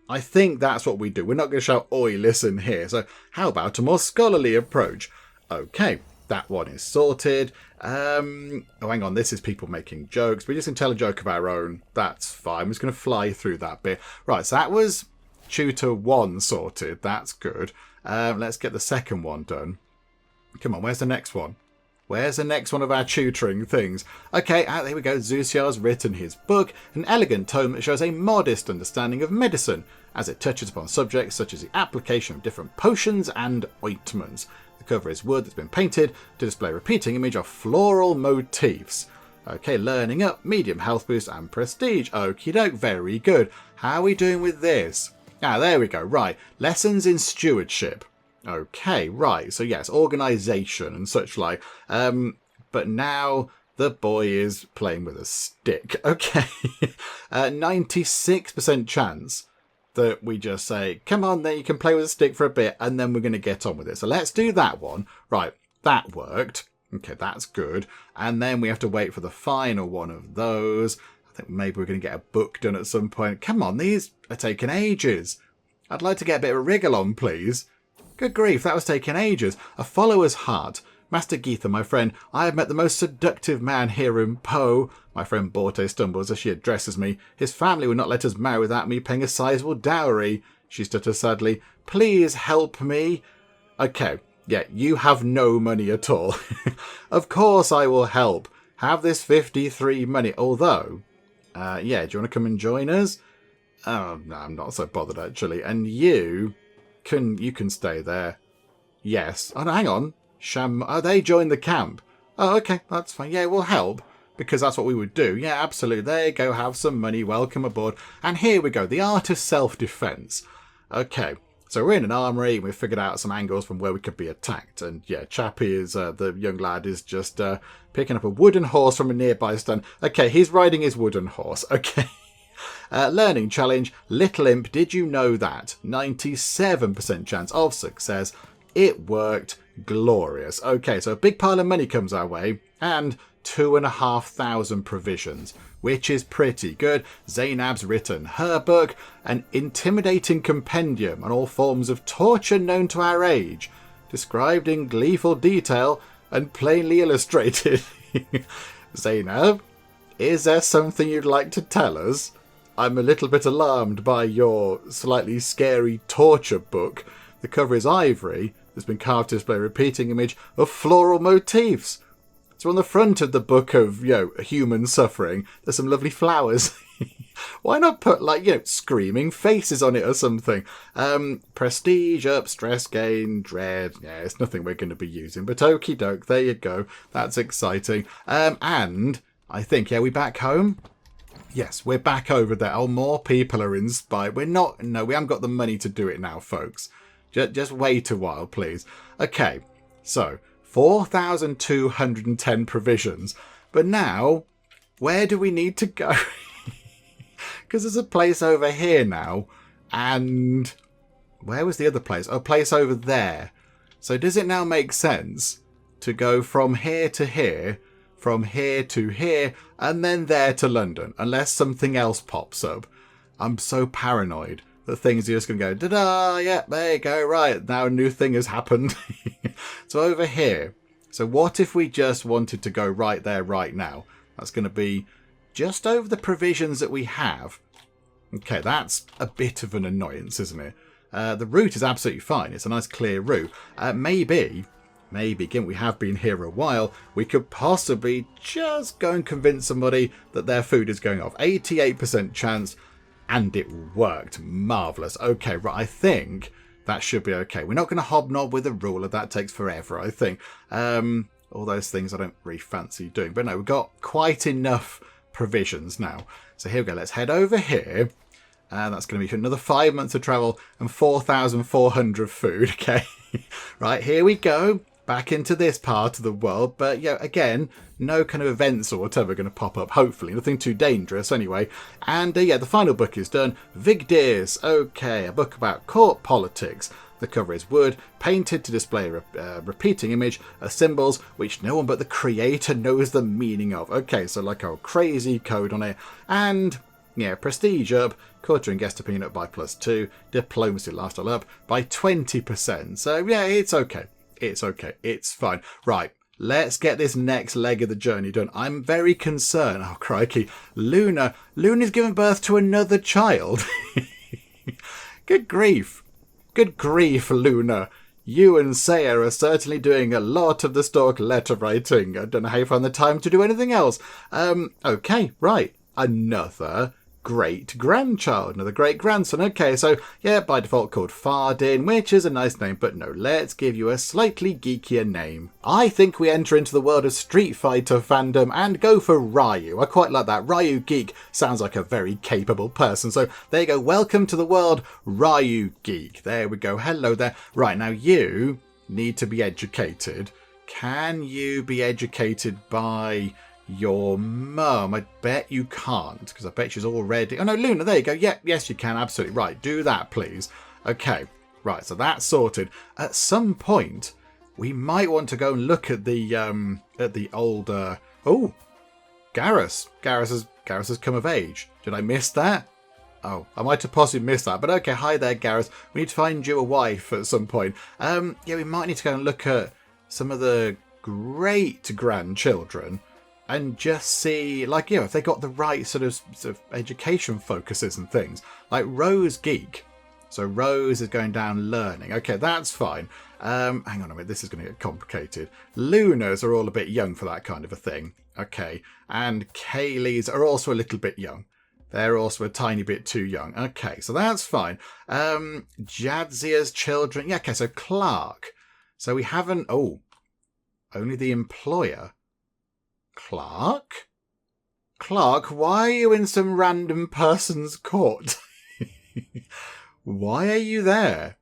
I think that's what we do. We're not going to shout, oi, listen here. So how about a more scholarly approach? Okay, that one is sorted. Oh, hang on. This is people making jokes. We're just going to tell a joke of our own. That's fine. I'm just going to fly through that bit. Right, so that was tutor 1 sorted. That's good. Let's get the second one done. Come on, where's the next one? Where's the next one of our tutoring things? Okay, here we go. Zusiar's written his book, an elegant tome that shows a modest understanding of medicine, as it touches upon subjects such as the application of different potions and ointments. The cover is wood that's been painted to display a repeating image of floral motifs. Okay, learning up, medium health boost and prestige. Okie doke, very good. How are we doing with this? There we go. Right, lessons in stewardship. Okay, right. So yes, organisation and such like. But now the boy is playing with a stick. Okay, 96% chance that we just say, come on, then you can play with a stick for a bit, and then we're going to get on with it. So let's do that one. Right, that worked. Okay, that's good. And then we have to wait for the final one of those. I think maybe we're going to get a book done at some point. Come on, these are taking ages. I'd like to get a bit of a wriggle on, please. Good grief, that was taking ages. A follower's heart. Master Geethan, my friend, I have met the most seductive man here in Po. My friend Borte stumbles as she addresses me. His family would not let us marry without me paying a sizable dowry. She stutters sadly. Please help me. Okay, yeah, you have no money at all. Of course I will help. Have this 53 money. Although, yeah, do you want to come and join us? Oh, no, I'm not so bothered actually. And you... You can stay there. Yes. Oh, no, hang on. Oh, they joined the camp. Oh, okay, that's fine. Yeah, we'll help, because that's what we would do. Yeah, absolutely. There you go, have some money, welcome aboard. And here we go, the art of self-defense. Okay, so we're in an armory, and we've figured out some angles from where we could be attacked. And yeah, Chappie is, the young lad is just picking up a wooden horse from a nearby stand. Okay, he's riding his wooden horse. Okay. Learning challenge, Little Imp, did you know that? 97% chance of success. It worked. Glorious. Okay, so a big pile of money comes our way, and 2,500 provisions, which is pretty good. Zainab's written her book, an intimidating compendium on all forms of torture known to our age, described in gleeful detail and plainly illustrated. Zainab, is there something you'd like to tell us? I'm a little bit alarmed by your slightly scary torture book. The cover is ivory. There's been carved to display a repeating image of floral motifs. So on the front of the book of, human suffering, there's some lovely flowers. Why not put, screaming faces on it or something? Prestige up, stress gain, dread. Yeah, it's nothing we're going to be using. But okie doke, there you go. That's exciting. And I think, we back home? Yes, we're back over there. Oh, more people are inspired. We haven't got the money to do it now, folks. Just wait a while, please. Okay, so 4,210 provisions. But now, where do we need to go? Because there's a place over here now. And where was the other place? A place over there. So does it now make sense to go from here to here, from here to here, and then there to London? Unless something else pops up. I'm so paranoid that things are just going to go, da-da, yeah, there you go, right, now a new thing has happened. So over here, so what if we just wanted to go right there, right now? That's going to be just over the provisions that we have. Okay, that's a bit of an annoyance, isn't it? The route is absolutely fine. It's a nice clear route. Maybe, given we have been here a while, we could possibly just go and convince somebody that their food is going off. 88% chance. And it worked. Marvellous. Okay, right, I think that should be okay. We're not going to hobnob with a ruler. That takes forever, I think. All those things I don't really fancy doing. But no, we've got quite enough provisions now. So here we go. Let's head over here. That's going to be another 5 months of travel and 4,400 food. Okay, right, here we go. Back into this part of the world, but again, no kind of events or whatever going to pop up, hopefully. Nothing too dangerous anyway. And the final book is done. Vigdirs, okay, a book about court politics. The cover is wood, painted to display a repeating image of symbols which no one but the creator knows the meaning of. Okay, so like a crazy code on it. And prestige up, culture and guest opinion up by +2, diplomacy lifestyle up by 20%. So it's okay. It's okay. It's fine. Right. Let's get this next leg of the journey done. I'm very concerned. Oh, crikey. Luna's given birth to another child. Good grief. Good grief, Luna. You and Saya are certainly doing a lot of the Stork letter writing. I don't know how you find the time to do anything else. Okay, right. Another great-grandchild, another great-grandson. Okay, so, by default called Fardin, which is a nice name, but no, let's give you a slightly geekier name. I think we enter into the world of Street Fighter fandom and go for Ryu. I quite like that. Ryu Geek sounds like a very capable person. So there you go. Welcome to the world, Ryu Geek. There we go. Hello there. Right, now you need to be educated. Can you be educated by your mum? I bet you can't, because I bet she's already... Oh no, Luna, there you go. Yeah, yes, you can. Absolutely. Right, do that, please. Okay, right, so that's sorted. At some point, we might want to go and look at the old... Oh, Garrus. Garrus has come of age. Did I miss that? Oh, I might have possibly missed that. But okay, hi there, Garrus. We need to find you a wife at some point. We might need to go and look at some of the great-grandchildren and just see, if they got the right sort of education focuses and things. Like Rose Geek. So Rose is going down learning. Okay, that's fine. Hang on a minute, this is going to get complicated. Lunas are all a bit young for that kind of a thing. Okay, and Kayleys are also a little bit young. They're also a tiny bit too young. Okay, so that's fine. Jadzia's children. Yeah, okay, so Clark. So we haven't... Oh, only the employer. Clark? Clark, why are you in some random person's court? Why are you there?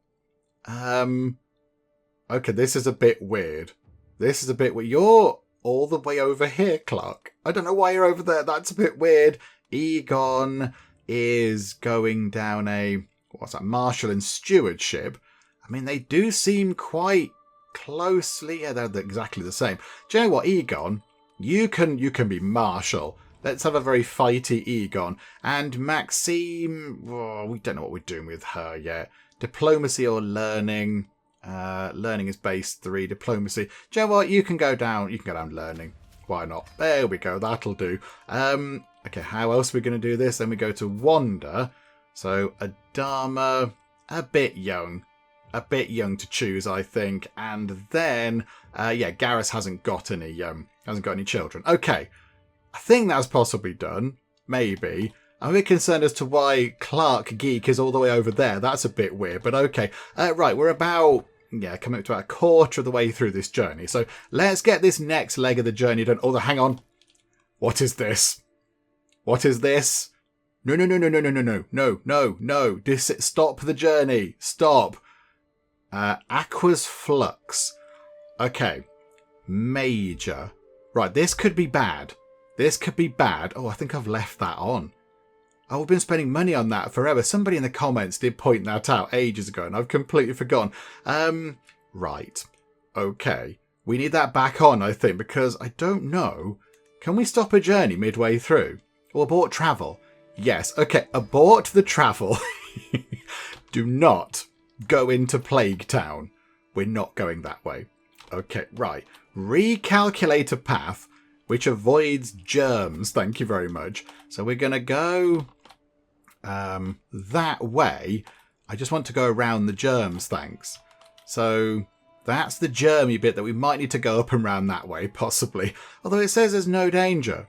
Okay, this is a bit weird. This is a bit weird. You're all the way over here, Clark. I don't know why you're over there. That's a bit weird. Egon is going down a... What's that? Marshal and stewardship. I mean, they do seem quite closely... Yeah, they're exactly the same. Do you know what, Egon? You can be marshal. Let's have a very fighty Egon. And Maxime... Oh, we don't know what we're doing with her yet. Diplomacy or learning... learning is base 3. Diplomacy. Do you know what? You can go down learning. Why not? There we go. That'll do. Okay, how else are we going to do this? Then we go to Wanda. So Adama, a bit young. A bit young to choose, I think. And then, yeah, Garrus hasn't got any children. Okay. I think that's possibly done. Maybe. I'm a bit concerned as to why Clark Geek is all the way over there. That's a bit weird, but okay. Right, we're about... Yeah, coming up to about a quarter of the way through this journey. So let's get this next leg of the journey done. Oh, hang on. What is this? What is this? No. Stop the journey. Stop. Aqua's Flux. Okay. Major. Right, this could be bad. This could be bad. Oh, I think I've left that on. Oh, we've been spending money on that forever. Somebody in the comments did point that out ages ago, and I've completely forgotten. Right. Okay. We need that back on, I think, because I don't know. Can we stop a journey midway through? Or abort travel? Yes. Okay, abort the travel. Do not go into Plague Town. We're not going that way. Okay, right. Recalculate a path which avoids germs. Thank you very much. So we're going to go... that way. I just want to go around the germs, thanks. So that's the germy bit that we might need to go up and round that way, possibly. Although it says there's no danger.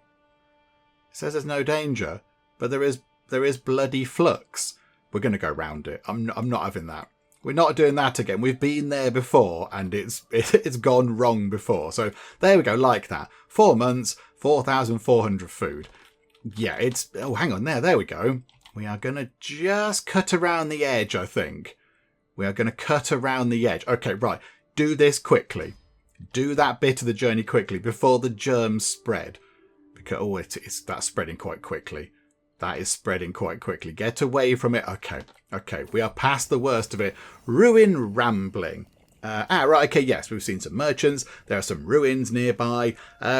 It says there's no danger, but there is bloody flux. We're going to go round it. I'm not having that. We're not doing that again. We've been there before, and it's gone wrong before. So there we go, like that. 4 months, 4,400 food. Yeah, it's... Oh, hang on there. There we go. We are going to just cut around the edge, I think. We are going to cut around the edge. Okay, right. Do this quickly. Do that bit of the journey quickly before the germs spread. Because, oh, that's spreading quite quickly. That is spreading quite quickly. Get away from it. Okay. Okay, we are past the worst of it. Ruin rambling. Right, okay, yes, we've seen some merchants. There are some ruins nearby.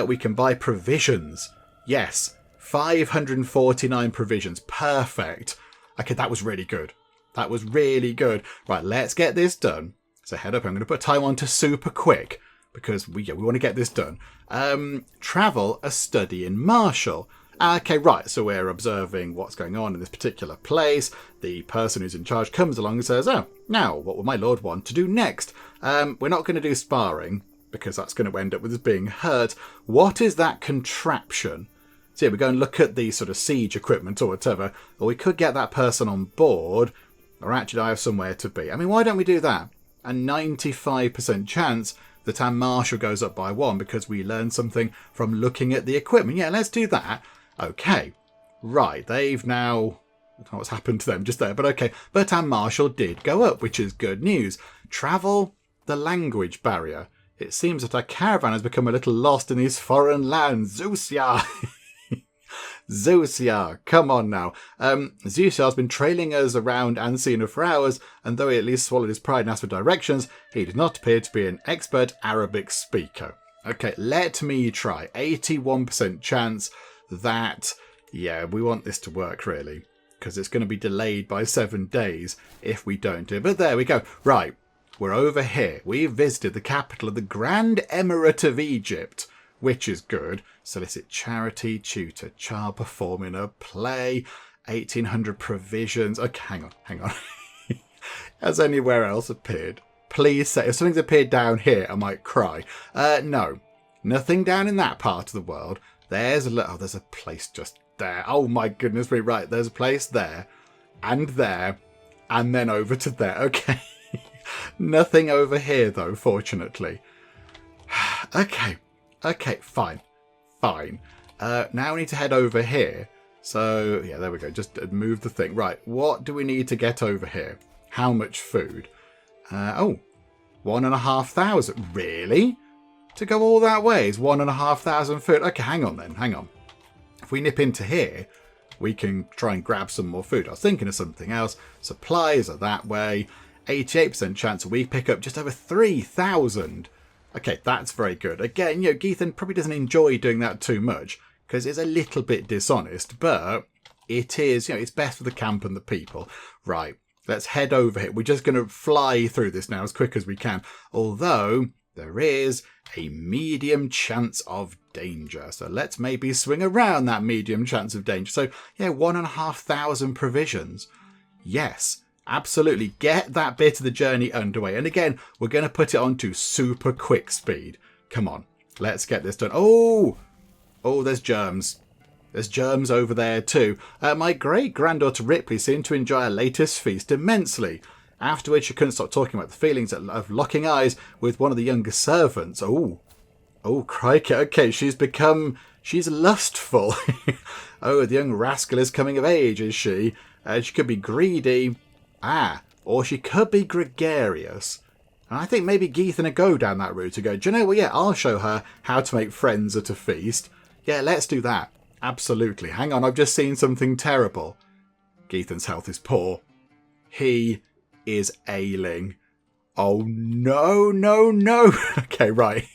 We can buy provisions. Yes. 549 provisions. Perfect. Okay, that was really good. That was really good. Right, let's get this done. So head up. I'm going to put time on to super quick because we want to get this done. Travel a study in Marshall. Okay, right. So we're observing what's going on in this particular place. The person who's in charge comes along and says, oh, now what will my lord want to do next? We're not going to do sparring because that's going to end up with us being hurt. What is that contraption? So yeah, we go and look at the sort of siege equipment or whatever, or we could get that person on board, or actually I have somewhere to be. I mean, why don't we do that? A 95% chance that our marshal goes up by 1 because we learned something from looking at the equipment. Yeah, let's do that. Okay, right, they've now... I don't know what's happened to them just there, but okay. But our marshal did go up, which is good news. Travel the language barrier. It seems that our caravan has become a little lost in these foreign lands. Zusia! Zusia, come on now. Zusia has been trailing us around Ancina for hours, and though he at least swallowed his pride and asked for directions, he did not appear to be an expert Arabic speaker. Okay, let me try. 81% chance that, yeah, we want this to work, really, because it's going to be delayed by 7 days if we don't do it. But there we go. Right, we're over here. We've visited the capital of the Grand Emirate of Egypt, which is good. Solicit charity, tutor child, perform in a play, 1,800 provisions. Okay, hang on. Has anywhere else appeared? Please say, if something's appeared down here, I might cry. No, nothing down in that part of the world. There's a place just there. Oh my goodness me, right. There's a place there, and then over to there. Okay. Nothing over here, though, fortunately. Okay, fine. Now we need to head over here. So, yeah, there we go. Just move the thing. Right, what do we need to get over here? How much food? 1,500. Really? To go all that way is 1,500 food. Okay, hang on. If we nip into here, we can try and grab some more food. I was thinking of something else. Supplies are that way. 88% chance we pick up just over 3,000. Okay, that's very good. Again, Geethan probably doesn't enjoy doing that too much because it's a little bit dishonest, but it is, it's best for the camp and the people. Right, let's head over here. We're just going to fly through this now as quick as we can, although there is a medium chance of danger. So let's maybe swing around that medium chance of danger. So, 1,500 provisions. Yes. Absolutely. Get that bit of the journey underway. And again, we're going to put it on to super quick speed. Come on. Let's get this done. Oh, there's germs. There's germs over there too. My great-granddaughter Ripley seemed to enjoy our latest feast immensely. Afterwards, she couldn't stop talking about the feelings of locking eyes with one of the younger servants. Oh, crikey. Okay, she's lustful. Oh, the young rascal is coming of age, is she? She could be greedy. Or she could be gregarious. And I think maybe Geethan would go down that route to go, do you know what? Yeah, I'll show her how to make friends at a feast. Yeah, let's do that. Absolutely. Hang on, I've just seen something terrible. Geethan's health is poor. He is ailing. Oh, no. Okay, right.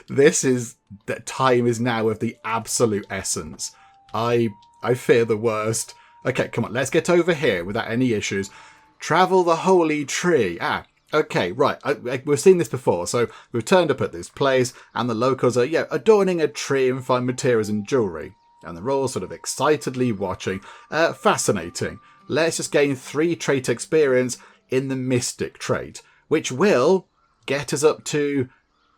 That time is now of the absolute essence. I fear the worst. Okay, come on, let's get over here without any issues. Travel the holy tree. Okay, right. We've seen this before. So we've turned up at this place and the locals are, adorning a tree and find materials and jewellery. And they're all sort of excitedly watching. Fascinating. Let's just gain 3 trait experience in the mystic trait, which will get us up to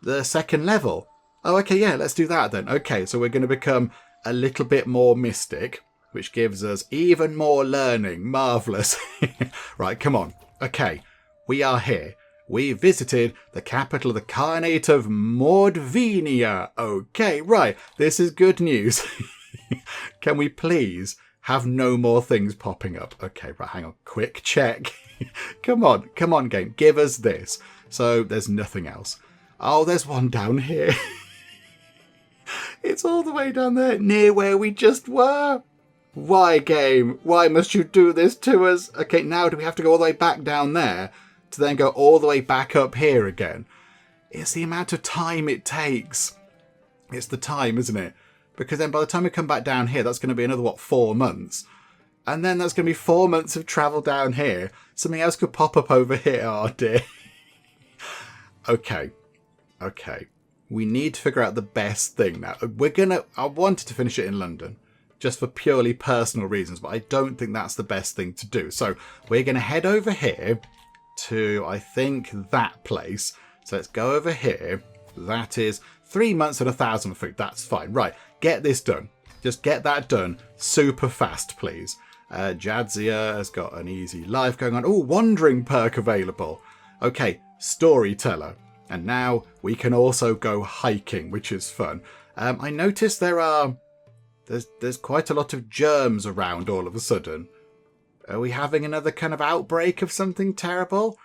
the 2nd level. Oh, okay, yeah, let's do that then. Okay, so we're going to become a little bit more mystic, which gives us even more learning. Marvellous. Right, come on. Okay, we are here. We visited the capital of the Khanate of Mordvinia. Okay, right. This is good news. Can we please have no more things popping up? Okay, right, hang on. Quick check. Come on, game. Give us this. So there's nothing else. Oh, there's one down here. It's all the way down there, near where we just were. Why, game? Why must you do this to us? Okay, now do we have to go all the way back down there to then go all the way back up here again? It's the amount of time it takes. It's the time, isn't it? Because then by the time we come back down here, that's going to be another, 4 months? And then that's going to be 4 months of travel down here. Something else could pop up over here. Oh, dear. Okay. We need to figure out the best thing now. I wanted to finish it in London, just for purely personal reasons, but I don't think that's the best thing to do. So we're going to head over here to, I think, that place. So let's go over here. That is 3 months and 1,000 food. That's fine. Right, get this done. Just get that done super fast, please. Jadzia has got an easy life going on. Oh, wandering perk available. Okay, storyteller. And now we can also go hiking, which is fun. I noticed there's quite a lot of germs around all of a sudden. Are we having another kind of outbreak of something terrible?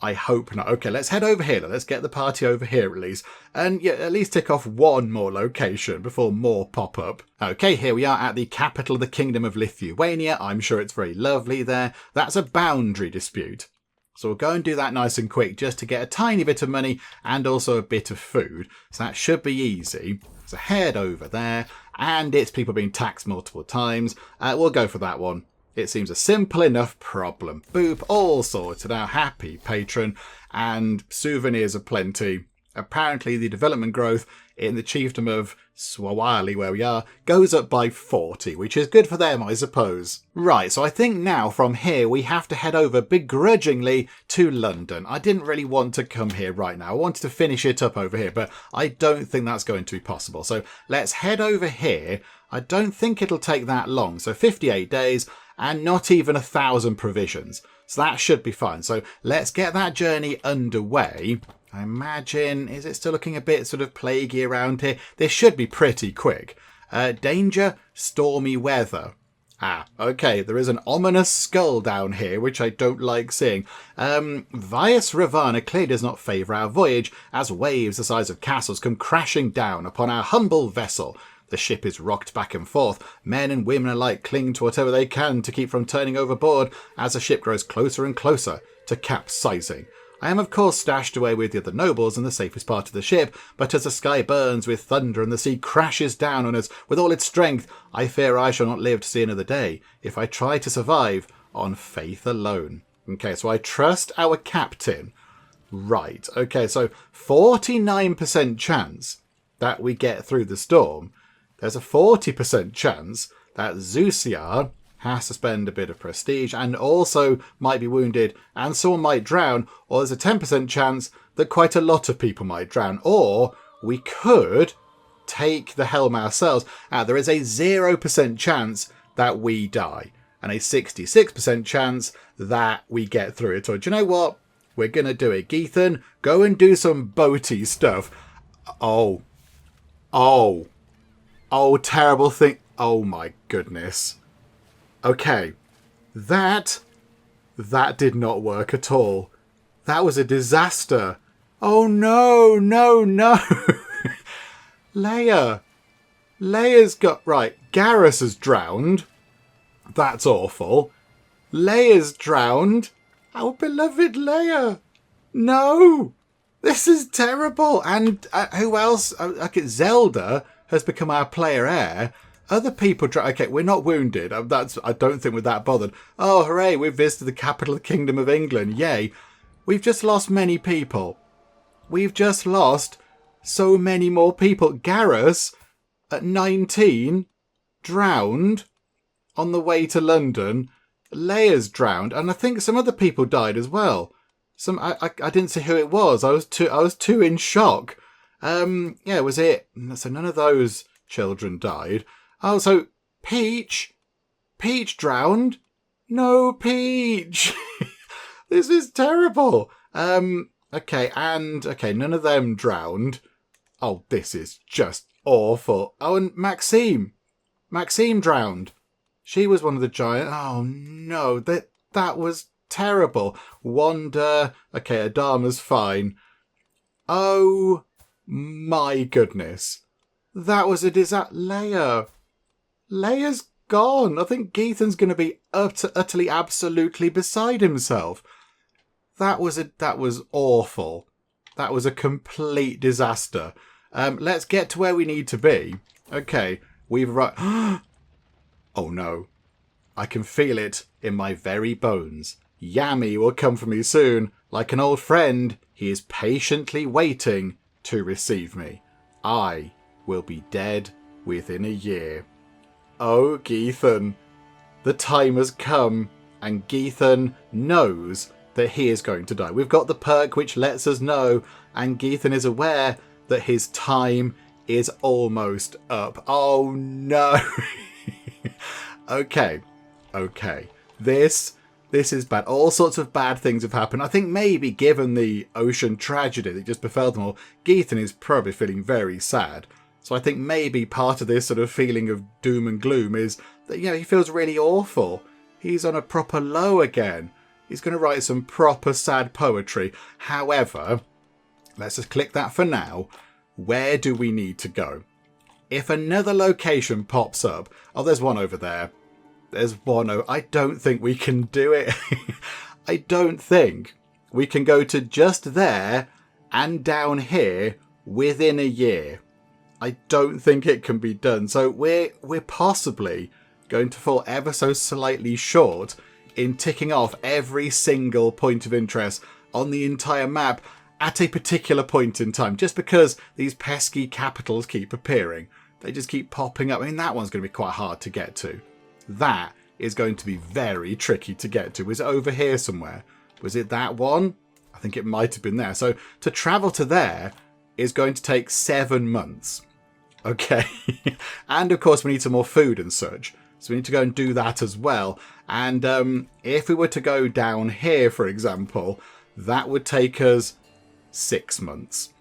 I hope not. Okay, let's head over here. Let's get the party over here at least. And at least tick off one more location before more pop up. Okay, here we are at the capital of the Kingdom of Lithuania. I'm sure it's very lovely there. That's a boundary dispute. So we'll go and do that nice and quick just to get a tiny bit of money and also a bit of food. So that should be easy. So head over there. And it's people being taxed multiple times. We'll go for that one. It seems a simple enough problem. Boop, all sorted out. Happy patron. And souvenirs aplenty. Apparently the development growth in the chiefdom of Swawali, where we are, goes up by 40, which is good for them, I suppose. Right, so I think now from here we have to head over begrudgingly to London. I didn't really want to come here right now. I wanted to finish it up over here, but I don't think that's going to be possible. So let's head over here. I don't think it'll take that long. So 58 days and not even 1,000 provisions. So that should be fine. So let's get that journey underway. I imagine, is it still looking a bit sort of plaguey around here? This should be pretty quick. Danger, stormy weather. Ah, okay, there is an ominous skull down here, which I don't like seeing. Vias Ravana clearly does not favour our voyage, as waves the size of castles come crashing down upon our humble vessel. The ship is rocked back and forth. Men and women alike cling to whatever they can to keep from turning overboard as the ship grows closer and closer to capsizing. I am of course stashed away with the other nobles in the safest part of the ship, but as the sky burns with thunder and the sea crashes down on us with all its strength, I fear I shall not live to see another day if I try to survive on faith alone. Okay, so I trust our captain. Right, okay, so 49% chance that we get through the storm. There's a 40% chance that Zusiar has to spend a bit of prestige and also might be wounded and someone might drown, or there's a 10% chance that quite a lot of people might drown, or we could take the helm ourselves. There is a 0% chance that we die and a 66% chance that we get through it. Or do you know what? We're going to do it. Geethan, go and do some boaty stuff. Oh, terrible thing. Oh my goodness. Okay, that did not work at all. That was a disaster. Oh no. Leia's got... Right, Garrus has drowned. That's awful. Leia's drowned. Our beloved Leia. No, this is terrible. And who else? Zelda has become our player heir. Other people... Okay, we're not wounded. I don't think we're that bothered. Oh, hooray, we've visited the capital of the Kingdom of England. Yay. We've just lost many people. We've just lost so many more people. Garrus, at 19, drowned on the way to London. Leia's drowned, and I think some other people died as well. I didn't see who it was. I was too in shock. Yeah, was it? So none of those children died. Oh, so Peach drowned? No, Peach. This is terrible. Okay, none of them drowned. Oh, this is just awful. Oh, and Maxime drowned. She was one of the giant. Oh no, that was terrible. Wanda. Okay, Adama's fine. Oh my goodness, that was a disaster. Leia's gone. I think Geethan's going to be utterly, absolutely beside himself. That was awful. That was a complete disaster. Let's get to where we need to be. Okay, we've arrived. Oh no. I can feel it in my very bones. Yami will come for me soon. Like an old friend, he is patiently waiting to receive me. I will be dead within a year. Oh, Geethan, the time has come, and Geethan knows that he is going to die. We've got the perk which lets us know, and Geethan is aware that his time is almost up. Oh no. Okay. This is bad. All sorts of bad things have happened. I think maybe given the ocean tragedy that just befell them all, Geethan is probably feeling very sad. So I think maybe part of this sort of feeling of doom and gloom is that, he feels really awful. He's on a proper low again. He's going to write some proper sad poetry. However, let's just click that for now. Where do we need to go? If another location pops up... Oh, there's one over there. There's one over... I don't think we can do it. I don't think we can go to just there and down here within a year. I don't think it can be done. So we're possibly going to fall ever so slightly short in ticking off every single point of interest on the entire map at a particular point in time, just because these pesky capitals keep appearing. They just keep popping up. I mean, that one's going to be quite hard to get to. That is going to be very tricky to get to. Was it over here somewhere? Was it that one? I think it might have been there. So to travel to there is going to take 7 months. Okay. And of course we need some more food and such. So we need to go and do that as well. And if we were to go down here, for example, that would take us 6 months.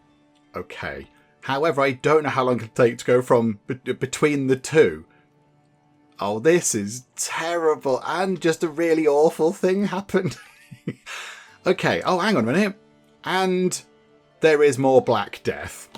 Okay. However, I don't know how long it'll take to go from between the two. Oh, this is terrible. And just a really awful thing happened. Okay. Oh, hang on a minute. And there is more Black Death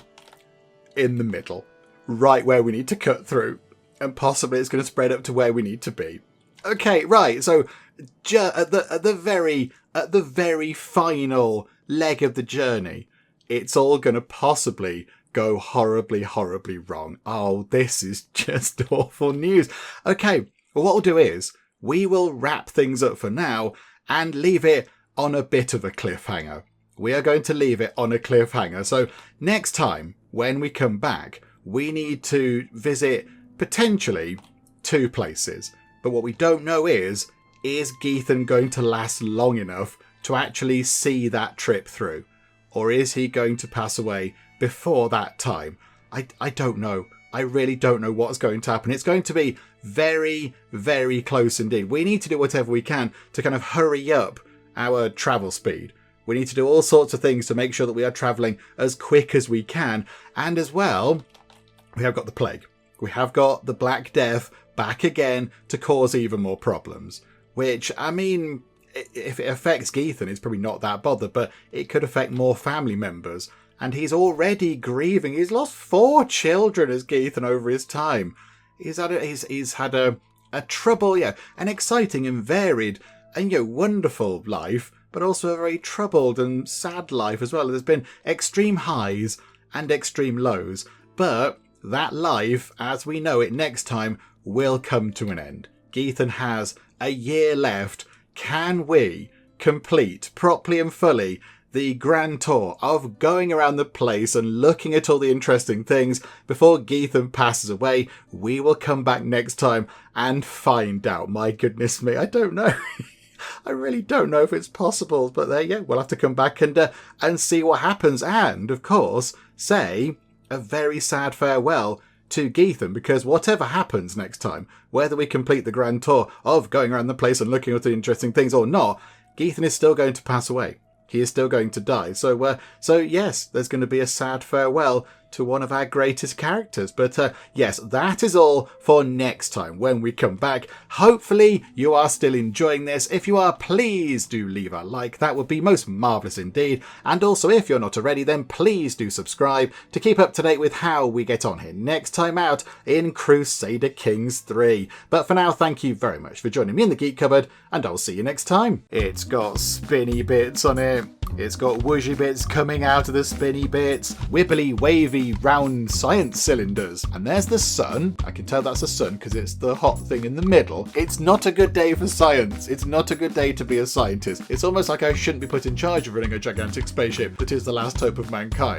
in the middle, right where we need to cut through. And possibly it's going to spread up to where we need to be. Okay, right. So at the very final leg of the journey, it's all going to possibly go horribly, horribly wrong. Oh, this is just awful news. Okay, well, what we'll do is we will wrap things up for now and leave it on a bit of a cliffhanger. We are going to leave it on a cliffhanger. So next time when we come back, we need to visit potentially 2 places. But what we don't know is Geethan going to last long enough to actually see that trip through? Or is he going to pass away before that time? I don't know. I really don't know what's going to happen. It's going to be very, very close indeed. We need to do whatever we can to kind of hurry up our travel speed. We need to do all sorts of things to make sure that we are travelling as quick as we can. And as well, we have got the plague. We have got the Black Death back again to cause even more problems. Which, I mean, if it affects Geethan, it's probably not that bothered, but it could affect more family members. And he's already grieving. He's lost 4 children as Geethan over his time. He's had a trouble, an exciting and varied and wonderful life, but also a very troubled and sad life as well. There's been extreme highs and extreme lows, but that life, as we know it next time, will come to an end. Geethan has a year left. Can we complete properly and fully the grand tour of going around the place and looking at all the interesting things before Geethan passes away? We will come back next time and find out. My goodness me, I don't know. I really don't know if it's possible, but we'll have to come back and see what happens. And, of course, say a very sad farewell to Geethan, because whatever happens next time, whether we complete the grand tour of going around the place and looking at the interesting things or not, Geethan is still going to pass away. He is still going to die. So yes, there's going to be a sad farewell to one of our greatest characters. But yes, that is all for next time when we come back. Hopefully you are still enjoying this. If you are, please do leave a like. That would be most marvellous indeed. And also, if you're not already, then please do subscribe to keep up to date with how we get on here next time out in Crusader Kings 3. But for now, thank you very much for joining me in the Geek Cupboard, and I'll see you next time. It's got spinny bits on it. It's got whooshy bits coming out of the spinny bits, wibbly, wavy, round science cylinders. And there's the sun. I can tell that's the sun because it's the hot thing in the middle. It's not a good day for science. It's not a good day to be a scientist. It's almost like I shouldn't be put in charge of running a gigantic spaceship that is the last hope of mankind.